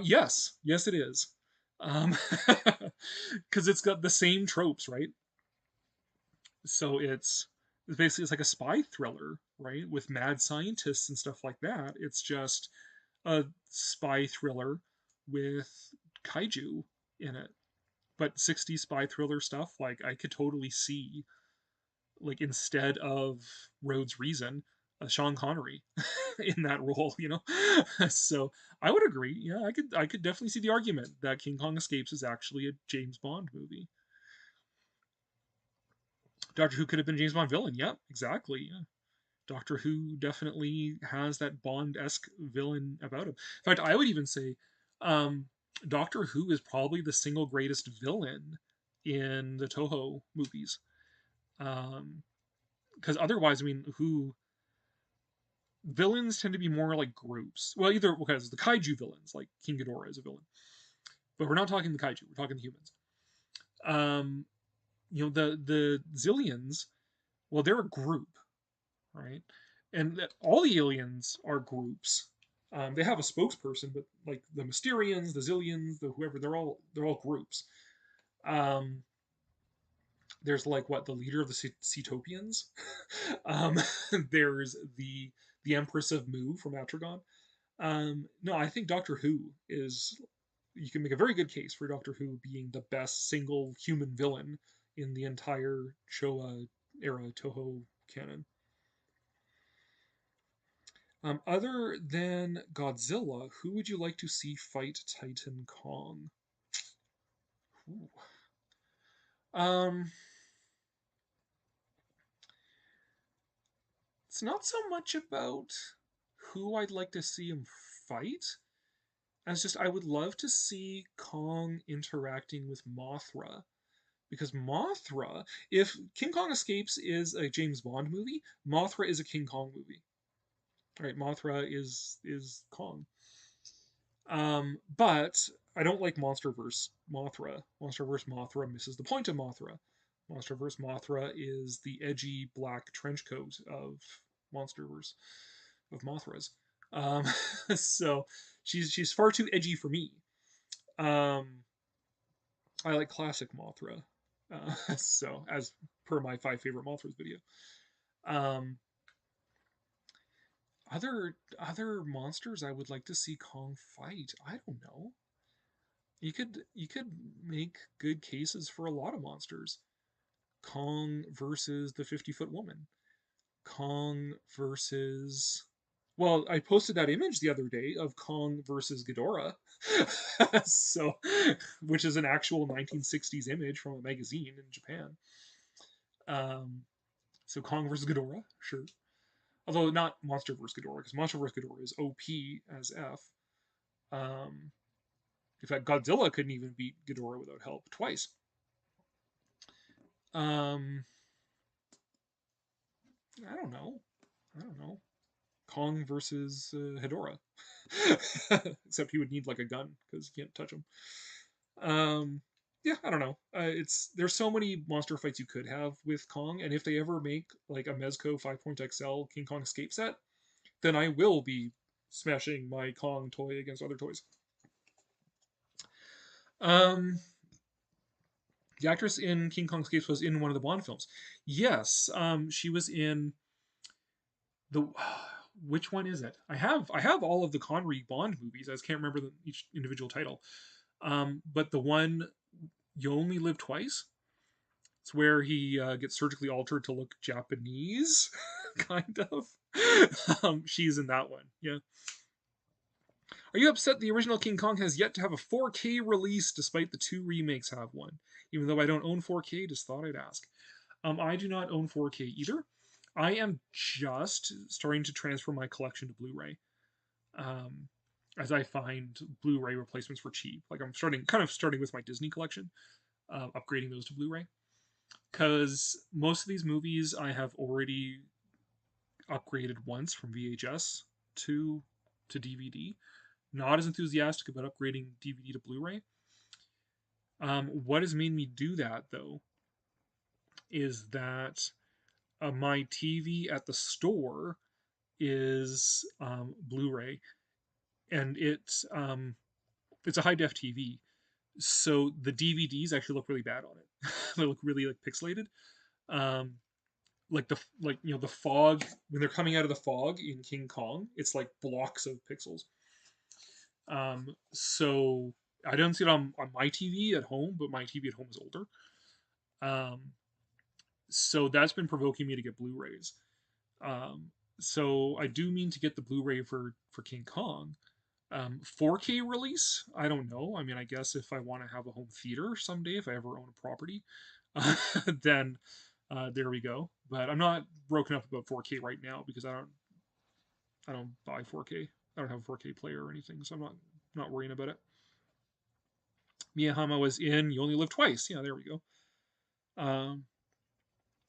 Yes, it is. Because it's got the same tropes, right? So it's basically it's like a spy thriller, right? With mad scientists and stuff like that. It's just a spy thriller with kaiju in it. But 60s spy thriller stuff, like I could totally see, like instead of Rhodes Reason, Sean Connery in that role. So I would agree. Yeah, I could definitely see the argument that King Kong Escapes is actually a James Bond movie. Doctor Who could have been a James Bond villain. Yeah, exactly. Yeah. Doctor Who definitely has that Bond-esque villain about him. In fact, I would even say Doctor Who is probably the single greatest villain in the Toho movies. Because otherwise, I mean, villains tend to be more like groups. Well, either because the kaiju villains, like King Ghidorah is a villain, but we're not talking the kaiju. We're talking the humans. The Zillions, well, they're a group, right? And all the aliens are groups. They have a spokesperson, but like the Mysterians, the Zillions, the whoever, they're all groups. There's like the leader of the Cetopians. There's the Empress of Mu from Atragon. No, I think Doctor Who is. You can make a very good case for Doctor Who being the best single human villain in the entire Showa era Toho canon. Other than Godzilla, who would you like to see fight Titan Kong? Ooh. Um, it's not so much about who I'd like to see him fight, as just I would love to see Kong interacting with Mothra. Because Mothra, if King Kong Escapes is a James Bond movie, Mothra is a King Kong movie. Right, Mothra is Kong. But I don't like MonsterVerse Mothra. MonsterVerse Mothra misses the point of Mothra. MonsterVerse Mothra is the edgy black trench coat of MonsterVerse of Mothras. Um, so she's far too edgy for me. Um, I like classic Mothra. So as per my 5 favorite Mothras video. Um, other monsters I would like to see Kong fight. I don't know. You could make good cases for a lot of monsters. Kong versus the 50-foot woman. Kong versus, well, I posted that image the other day of Kong versus Ghidorah. So, which is an actual 1960s image from a magazine in Japan. So Kong versus Ghidorah, sure. Although not Monster vs. Ghidorah, because Monster vs. Ghidorah is OP as F. In fact, Godzilla couldn't even beat Ghidorah without help twice. Um, I don't know. Kong versus Hedorah. Except he would need like a gun because you can't touch him. Yeah, I don't know. There's so many monster fights you could have with Kong, and if they ever make like a Mezco 5.XL King Kong Escape set, then I will be smashing my Kong toy against other toys. The actress in King Kong Escapes was in one of the Bond films. Yes, she was in the. Which one is it? I have all of the Connery Bond movies. I just can't remember each individual title. But the one You Only Live Twice. It's where he gets surgically altered to look Japanese, kind of. She's in that one. Yeah. Are you upset the original King Kong has yet to have a 4K release despite the 2 remakes have one? Even though I don't own 4K, just thought I'd ask. I do not own 4K either. I am just starting to transfer my collection to Blu-ray. As I find Blu-ray replacements for cheap. Like I'm starting with my Disney collection, upgrading those to Blu-ray. Because most of these movies I have already upgraded once from VHS to DVD. Not as enthusiastic about upgrading DVD to Blu-ray. What has made me do that, though, is that my TV at the store is Blu-ray, and it's a high-def TV, so the DVDs actually look really bad on it. They look really like pixelated. Like the fog when they're coming out of the fog in King Kong, it's like blocks of pixels. So I don't see it on my TV at home, but my TV at home is older. So that's been provoking me to get Blu-rays. So I do mean to get the Blu-ray for King Kong. 4K release? I don't know. I mean, I guess if I want to have a home theater someday, if I ever own a property, then there we go. But I'm not broken up about 4K right now because I don't buy 4K. I don't have a 4K player or anything, so I'm not worrying about it. Miyahama was in You Only Live Twice. Yeah, there we go.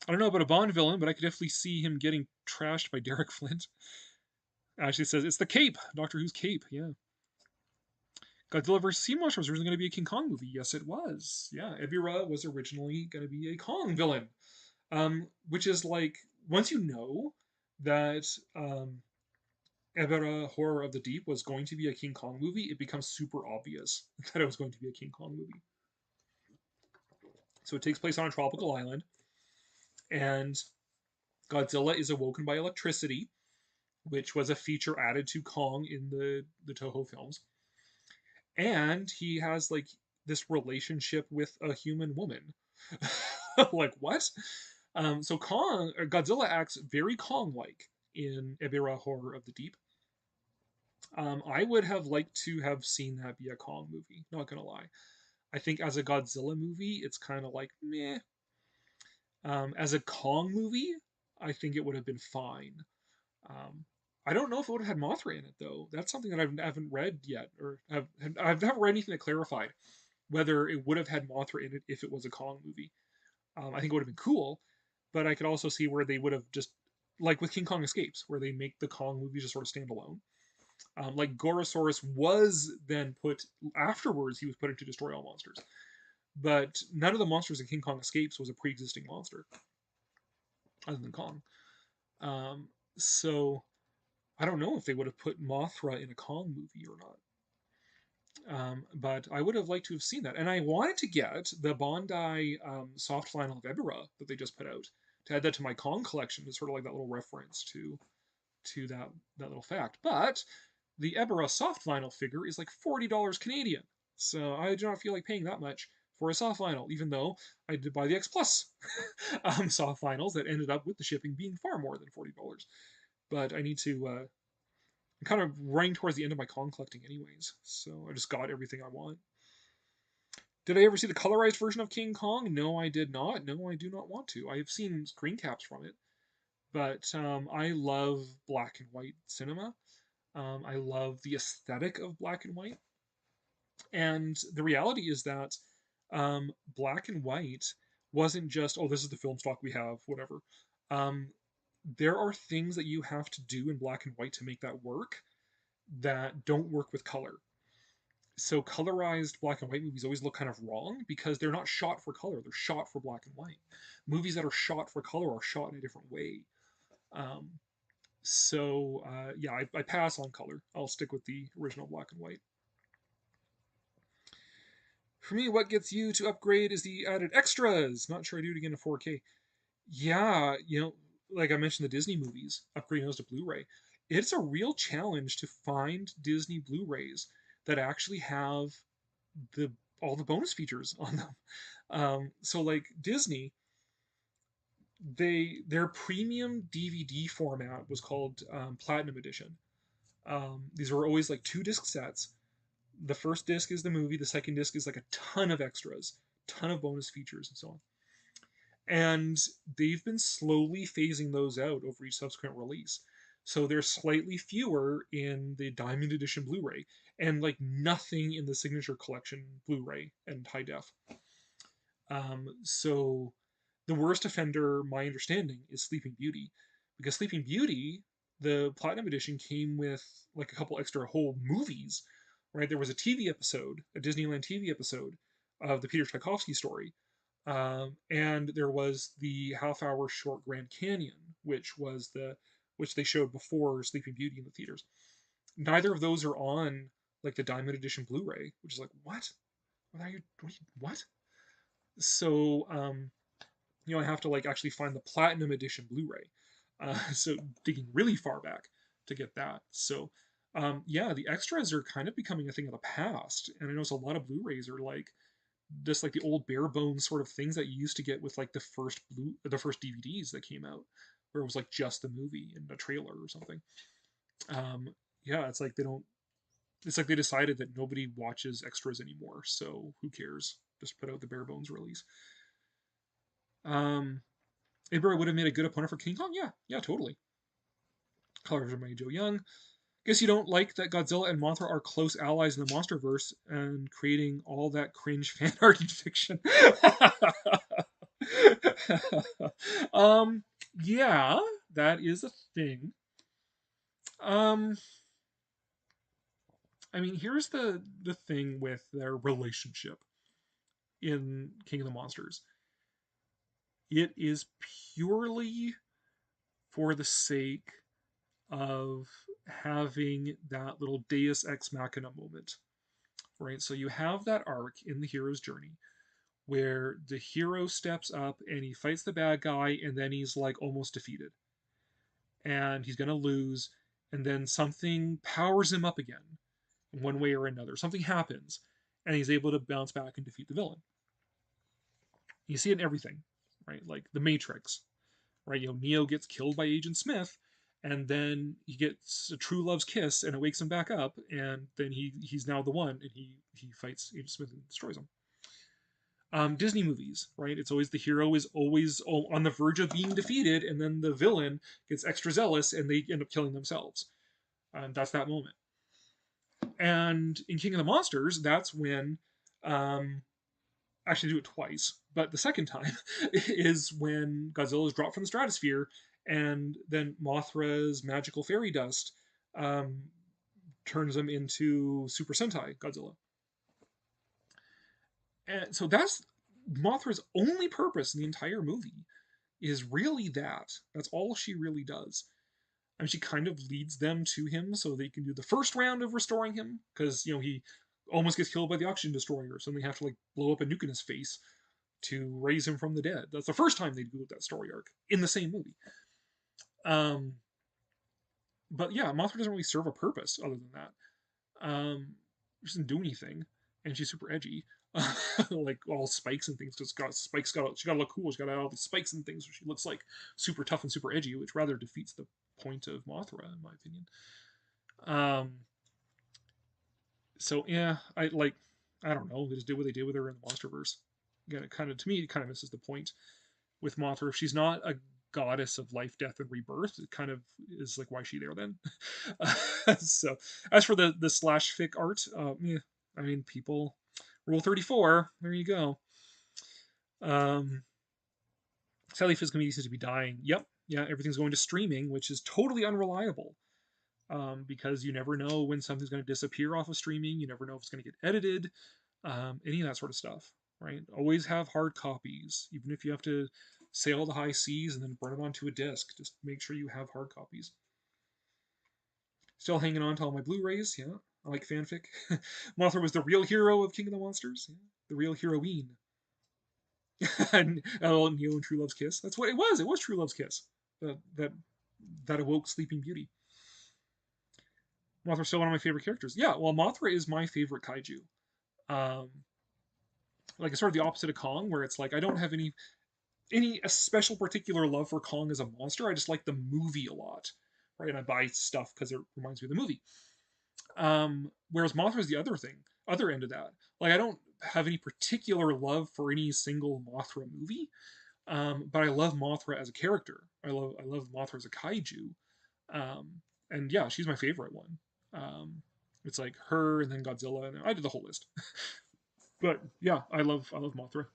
I don't know about a Bond villain, but I could definitely see him getting trashed by Derek Flint. Ashley says, it's the cape. Doctor Who's cape, yeah. Godzilla vs. Sea Monster was originally going to be a King Kong movie. Yes, it was. Yeah, Ebirah was originally going to be a Kong villain. Which is like, once you know that Ebirah Horror of the Deep was going to be a King Kong movie, it becomes super obvious that it was going to be a King Kong movie. So it takes place on a tropical island, and Godzilla is awoken by electricity, which was a feature added to Kong in the Toho films. And he has like this relationship with a human woman. Like what? So Godzilla acts very Kong-like in Ebirah Horror of the Deep. I would have liked to have seen that be a Kong movie, not gonna lie. I think as a Godzilla movie, it's kind of like meh. As a Kong movie, I think it would have been fine. Um, I don't know if it would have had Mothra in it though. That's something that I haven't read yet, or I've never read anything that clarified whether it would have had Mothra in it if it was a Kong movie. I think it would have been cool, but I could also see where they would have just like with King Kong Escapes, where they make the Kong movies just sort of stand alone. Like Gorosaurus was then put afterwards, he was put in to destroy all monsters, but none of the monsters in King Kong Escapes was a pre-existing monster other than Kong. Um, so I don't know if they would have put Mothra in a Kong movie or not. But I would have liked to have seen that. And I wanted to get the Bondi soft vinyl of Ebera that they just put out to add that to my Kong collection as sort of like that little reference to that little fact. But the Ebera soft vinyl figure is like $40 Canadian. So I do not feel like paying that much for a soft vinyl, even though I did buy the X Plus soft vinyls that ended up with the shipping being far more than $40. But I need to I'm kind of running towards the end of my Kong collecting anyways, so I just got everything I want. Did I ever see the colorized version of King Kong? No, I did not. No, I do not want to. I have seen screen caps from it, but I love black and white cinema. I love the aesthetic of black and white. And the reality is that black and white wasn't just, oh, this is the film stock we have, whatever. Um, there are things that you have to do in black and white to make that work that don't work with color. So colorized black and white movies always look kind of wrong because they're not shot for color, they're shot for black and white. Movies that are shot for color are shot in a different way. Um, yeah, I pass on color. I'll stick with the original black and white. For me, what gets you to upgrade is the added extras. Not sure I do it again in 4K. Yeah, like I mentioned, the Disney movies, upgrading those to Blu-ray. It's a real challenge to find Disney Blu-rays that actually have the all the bonus features on them. So like Disney, their premium DVD format was called Platinum Edition. These were always like 2 disc sets. The first disc is the movie. The second disc is like a ton of extras, ton of bonus features, and so on. And they've been slowly phasing those out over each subsequent release. So there's slightly fewer in the Diamond Edition Blu-ray, and like nothing in the Signature Collection Blu-ray and high def. So the worst offender, my understanding, is Sleeping Beauty, because Sleeping Beauty, the Platinum Edition, came with like a couple extra whole movies. Right, there was a TV episode, a Disneyland TV episode of the Peter Tchaikovsky story, and there was the half-hour short Grand Canyon, which they showed before Sleeping Beauty in the theaters. Neither of those are on like the Diamond Edition Blu-ray, which is like what? What? So I have to like actually find the Platinum Edition Blu-ray. So digging really far back to get that. So yeah, the extras are kind of becoming a thing of the past, and I know a lot of Blu-rays are like just like the old bare bones sort of things that you used to get with like the first DVDs that came out, where it was like just the movie and a trailer or something. Um, yeah, it's like they don't. It's like they decided that nobody watches extras anymore, so who cares? Just put out the bare bones release. Ibra would have made a good opponent for King Kong. Yeah, totally. Color by Joe Young. Guess you don't like that Godzilla and Mothra are close allies in the MonsterVerse and creating all that cringe fan art and fiction. Yeah, that is a thing. I mean, here's the thing with their relationship in King of the Monsters. It is purely for the sake of having that little Deus Ex Machina moment, right? So you have that arc in the hero's journey where the hero steps up and he fights the bad guy, and then he's like almost defeated. And he's going to lose, and then something powers him up again in one way or another. Something happens, and he's able to bounce back and defeat the villain. You see it in everything, right? Like The Matrix, right? Neo gets killed by Agent Smith, and then he gets a true love's kiss, and it wakes him back up, and then he's now the one, and he fights Agent Smith and destroys him. Disney movies, right? It's always the hero is always on the verge of being defeated, and then the villain gets extra zealous, and they end up killing themselves. And that's that moment. And in King of the Monsters, that's when, actually do it twice, but the second time is when Godzilla is dropped from the stratosphere, and then Mothra's magical fairy dust um, turns him into Super Sentai Godzilla. And so that's Mothra's only purpose in the entire movie is really that. That's all she really does. I mean, she kind of leads them to him so they can do the first round of restoring him, because he almost gets killed by the oxygen destroyer, so they have to like blow up a nuke in his face to raise him from the dead. That's the first time they do that story arc in the same movie. But yeah, Mothra doesn't really serve a purpose other than that. She doesn't do anything, and she's super edgy. Like all spikes and things. She gotta look cool. She gotta have all these spikes and things, so she looks like super tough and super edgy, which rather defeats the point of Mothra, in my opinion. So yeah, I don't know. They just did what they did with her in the MonsterVerse. Again, to me, it kind of misses the point with Mothra. If she's not a goddess of life, death, and rebirth, it kind of is like, why is she there then? So as for the slash fic art, yeah, I mean, people. Rule 34, there you go. Sadly, physical media seems to be dying. Yep, yeah, everything's going to streaming, which is totally unreliable. Because you never know when something's going to disappear off of streaming. You never know if it's going to get edited, any of that sort of stuff, right? Always have hard copies, even if you have to sail the high seas and then burn it onto a disc. Just make sure you have hard copies. Still hanging on to all my Blu-rays, yeah. I like fanfic. Mothra was the real hero of King of the Monsters, yeah. The real heroine. And Neo and True Love's Kiss. That's what it was. It was True Love's Kiss. That awoke Sleeping Beauty. Mothra's still one of my favorite characters. Yeah, well, Mothra is my favorite kaiju. Like it's sort of the opposite of Kong, where it's like I don't have any a special particular love for Kong as a monster. I just like the movie a lot, right? And I buy stuff because it reminds me of the movie. Whereas Mothra is the other end of that. Like I don't have any particular love for any single Mothra movie, but I love Mothra as a character. I love Mothra as a kaiju, and yeah, she's my favorite one. It's like her and then Godzilla, and I did the whole list. But yeah, I love Mothra.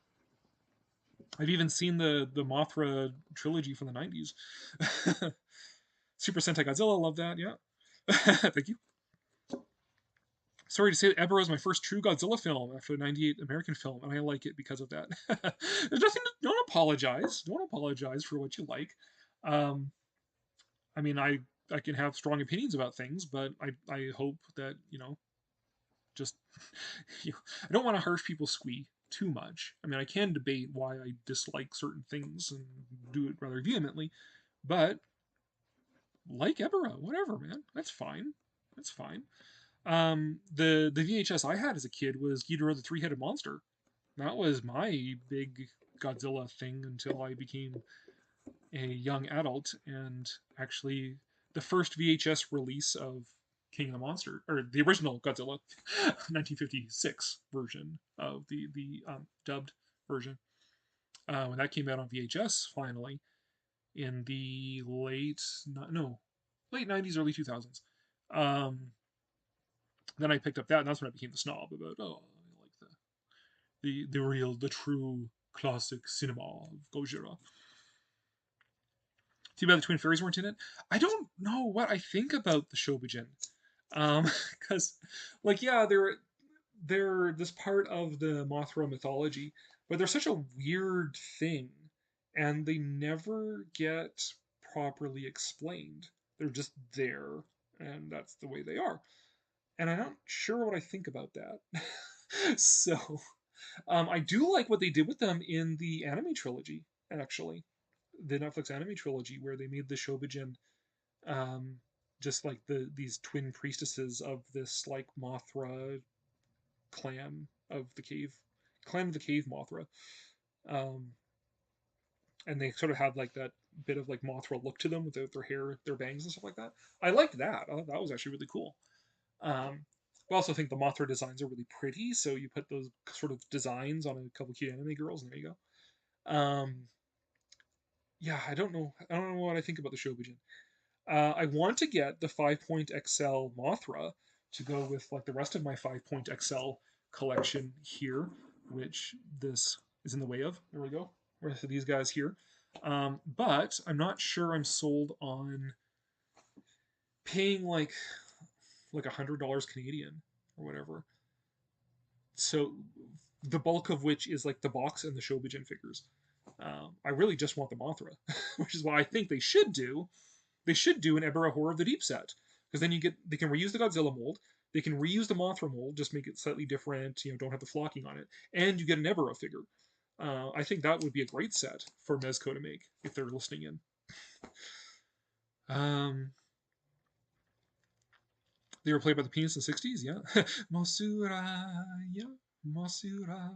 I've even seen the Mothra trilogy from the 90s. Super Sentai Godzilla, love that. Yeah, thank you. Sorry to say that Ebero is my first true Godzilla film after the '98 American film, and I like it because of that. There's nothing. Don't apologize. Don't apologize for what you like. I mean, I can have strong opinions about things, but I hope that just I don't want to hurt people's squee too much. I mean, I can debate why I dislike certain things and do it rather vehemently, but like Ebera, whatever, man. That's fine. That's fine. The VHS I had as a kid was Ghidorah the Three-Headed Monster. That was my big Godzilla thing until I became a young adult, and actually the first VHS release of King of the Monster, or the original Godzilla, 1956 version of the dubbed version, when that came out on VHS finally in the late 90s, early 2000s. Then I picked up that, and that's when I became the snob about I like the true classic cinema of Gojira. Too bad the Twin Fairies weren't in it. I don't know what I think about the Shobijin, because yeah, they're this part of the Mothra mythology, but they're such a weird thing, and they never get properly explained. They're just there, and that's the way they are. And I'm not sure what I think about that. So, I do like what they did with them in the anime trilogy, actually. The Netflix anime trilogy, where they made the Shobijin just like these twin priestesses of this like Mothra clan of the cave Mothra. And they sort of have like that bit of like Mothra look to them with their hair, their bangs and stuff like that. I liked that. I thought that was actually really cool. I also think the Mothra designs are really pretty, so you put those sort of designs on a couple cute anime girls, and there you go. Yeah, I don't know. I don't know what I think about the Shobijin. I want to get the 5-point XL Mothra to go with like the rest of my 5-point XL collection here, which this is in the way of. There we go. Rest of these guys here. But I'm not sure I'm sold on paying like $100 Canadian or whatever. So the bulk of which is like the box and the Shobijin figures. I really just want the Mothra, which is why I think they should do an Ebera Horror of the Deep set, because then they can reuse the Godzilla mold, they can reuse the Mothra mold, just make it slightly different, don't have the flocking on it, and you get an Ebera figure. I think that would be a great set for Mezco to make if they're listening in. They were played by the Penis in the 60s, yeah. Mosura, yeah, Mosura.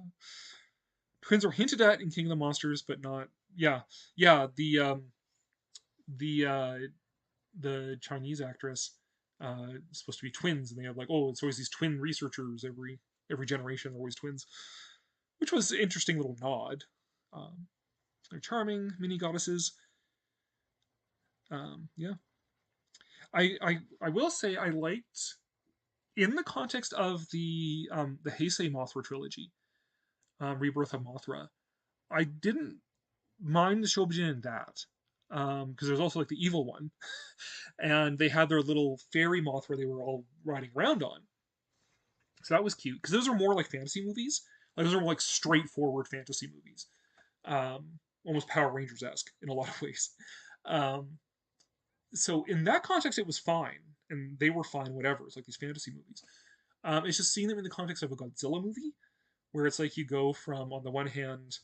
Twins were hinted at in King of the Monsters, but not. Yeah, yeah. The Chinese actress is supposed to be twins, and they have like, oh, it's always these twin researchers every generation. They're always twins, which was an interesting little nod. They're charming mini goddesses. Yeah, I will say I liked, in the context of the Heisei Mothra trilogy, Rebirth of Mothra. I didn't mind the Shobijin in that, because there's also like the evil one, and they had their little fairy Mothra they were all riding around on. So that was cute, because those are more like fantasy movies. Like those are more like straightforward fantasy movies, almost Power Rangers esque in a lot of ways. So in that context, it was fine, and they were fine. Whatever. It's like these fantasy movies. It's just seeing them in the context of a Godzilla movie, where it's like you go from, on the one hand,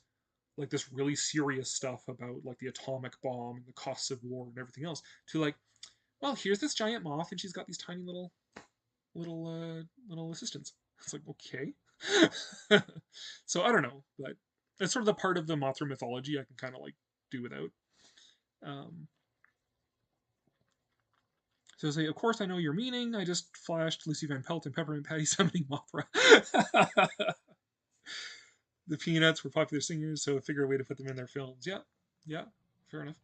like this really serious stuff about like the atomic bomb and the costs of war and everything else, to like, well, here's this giant moth and she's got these tiny little assistants. It's like, okay. So I don't know, but that's sort of the part of the Mothra mythology I can kind of like do without. So I say, of course I know your meaning. I just flashed Lucy Van Pelt and Peppermint Patty summoning Mothra. The Peanuts were popular singers, so figure a way to put them in their films. Yeah, fair enough.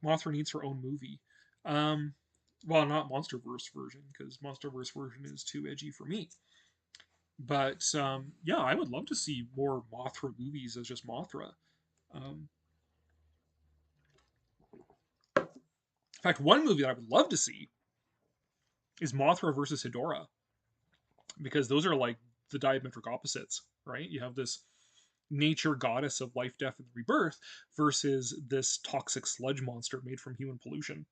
Mothra needs her own movie. Well, not MonsterVerse version, because MonsterVerse version is too edgy for me. But yeah, I would love to see more Mothra movies as just Mothra. In fact, one movie that I would love to see is Mothra versus Hedorah, because those are like the diametric opposites, right? You have this nature goddess of life, death, and rebirth versus this toxic sludge monster made from human pollution.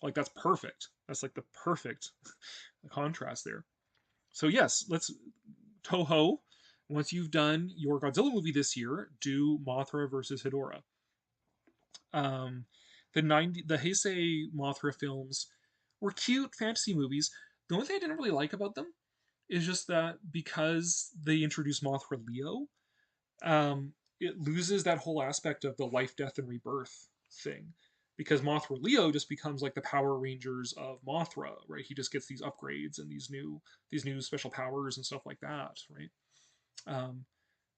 Like, that's perfect. That's like the perfect contrast there. So yes, let's, Toho, once you've done your Godzilla movie this year, do Mothra versus Hedorah. The Heisei Mothra films were cute fantasy movies. The only thing I didn't really like about them is just that because they introduced Mothra Leo, it loses that whole aspect of the life, death, and rebirth thing. Because Mothra Leo just becomes like the Power Rangers of Mothra, right? He just gets these upgrades and these new special powers and stuff like that, right?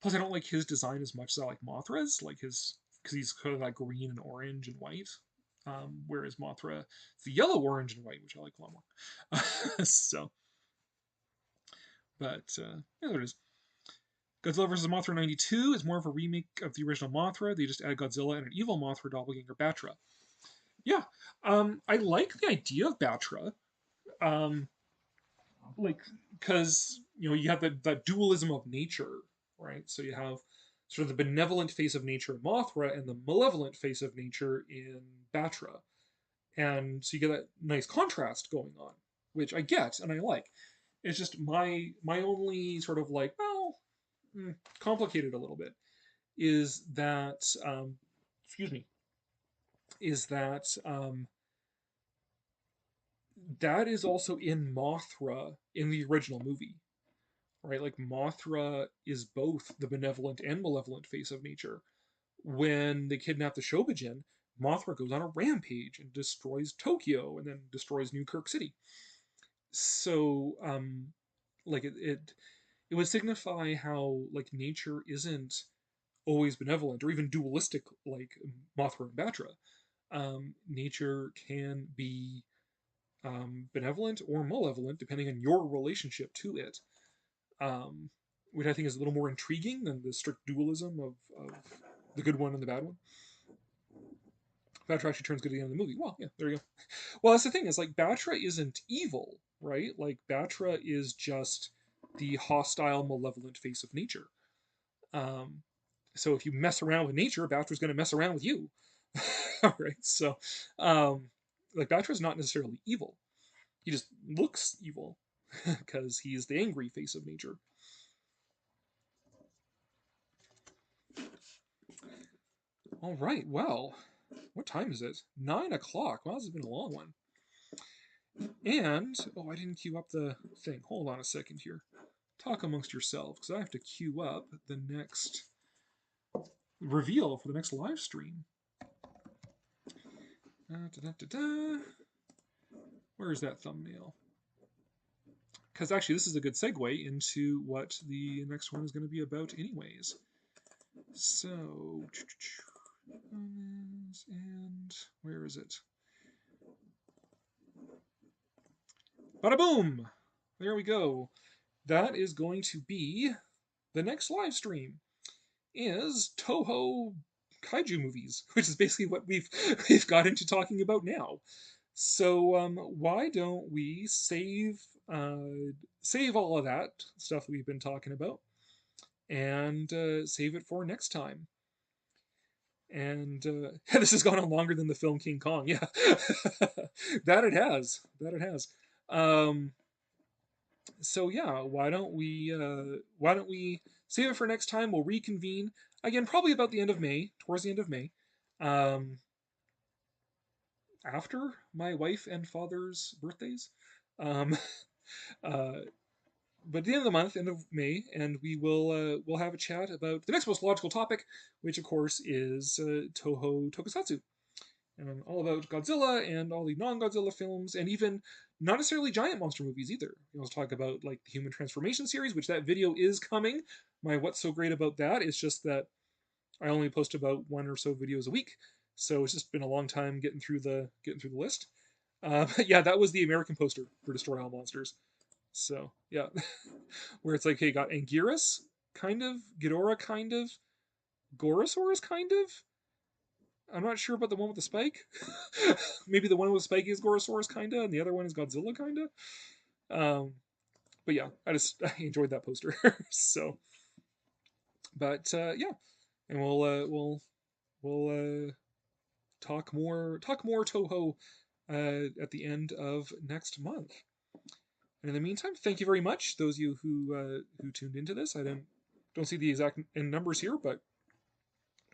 Plus, I don't like his design as much as I like Mothra's, like his, because he's kind of like green and orange and white. Whereas Mothra is the yellow, orange, and white, which I like a lot more. So, but yeah, there it is. Godzilla vs. Mothra 92 is more of a remake of the original Mothra. They just add Godzilla and an evil Mothra doppelganger Batra. Yeah, I like the idea of Batra, like, because you have that dualism of nature, right? So you have sort of the benevolent face of nature in Mothra and the malevolent face of nature in Batra, and so you get that nice contrast going on, which I get and I like. It's just my only sort of like, well, complicated a little bit, is that excuse me, is that that is also in Mothra in the original movie, right? Like Mothra is both the benevolent and malevolent face of nature. When they kidnap the Shobijin, Mothra goes on a rampage and destroys Tokyo and then destroys New Kirk City. So, like it would signify how like nature isn't always benevolent or even dualistic like Mothra and Batra. Nature can be benevolent or malevolent depending on your relationship to it, which I think is a little more intriguing than the strict dualism of the good one and the bad one. Batra actually turns good at the end of the movie. Well, yeah, there you go. Well, that's the thing, is like Batra isn't evil, right? Like Batra is just the hostile, malevolent face of nature. So if you mess around with nature, Batra's going to mess around with you. All right, so like Batra's not necessarily evil. He just looks evil because he's the angry face of nature. All right, well, what time is it? 9 o'clock. Well, this has been a long one. And, oh, I didn't queue up the thing. Hold on a second here. Talk amongst yourselves, because I have to queue up the next reveal for the next live stream. Where is that thumbnail? Because actually, this is a good segue into what the next one is going to be about anyways. So, and where is it? Bada boom! There we go. That is going to be the next live stream. Is Toho kaiju movies, which is basically what we've got into talking about now. So why don't we save all of that stuff that we've been talking about and save it for next time. And this has gone on longer than the film King Kong. Yeah, that it has. So yeah, why don't we save it for next time? We'll reconvene again, probably about the end of May, towards the end of May, after my wife and father's birthdays. But at the end of the month, end of May, and we will we'll have a chat about the next most logical topic, which of course is Toho Tokusatsu, and all about Godzilla and all the non-Godzilla films, and even not necessarily giant monster movies either. We'll also talk about like the Human Transformation series, which that video is coming. My what's so great about that is just that I only post about 1 or so videos a week, so it's just been a long time getting through the list. But yeah, that was the American poster for Destroy All Monsters. So, yeah. Where it's like, hey, got Anguirus, kind of, Ghidorah, kind of, Gorosaurus, kind of. I'm not sure about the one with the spike. Maybe the one with the spike is Gorosaurus, kind of, and the other one is Godzilla, kind of. But yeah, I enjoyed that poster. So, but yeah, and we'll talk more Toho at the end of next month. And in the meantime, thank you very much, those of you who tuned into this. I don't see the exact numbers here, but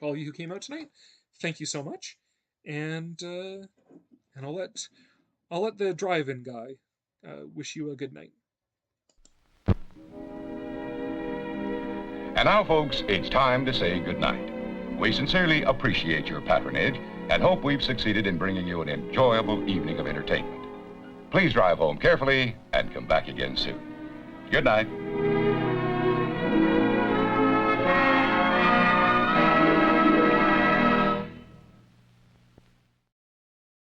all of you who came out tonight, thank you so much. And I'll let the drive-in guy wish you a good night. And now, folks, it's time to say goodnight. We sincerely appreciate your patronage and hope we've succeeded in bringing you an enjoyable evening of entertainment. Please drive home carefully and come back again soon. Good night.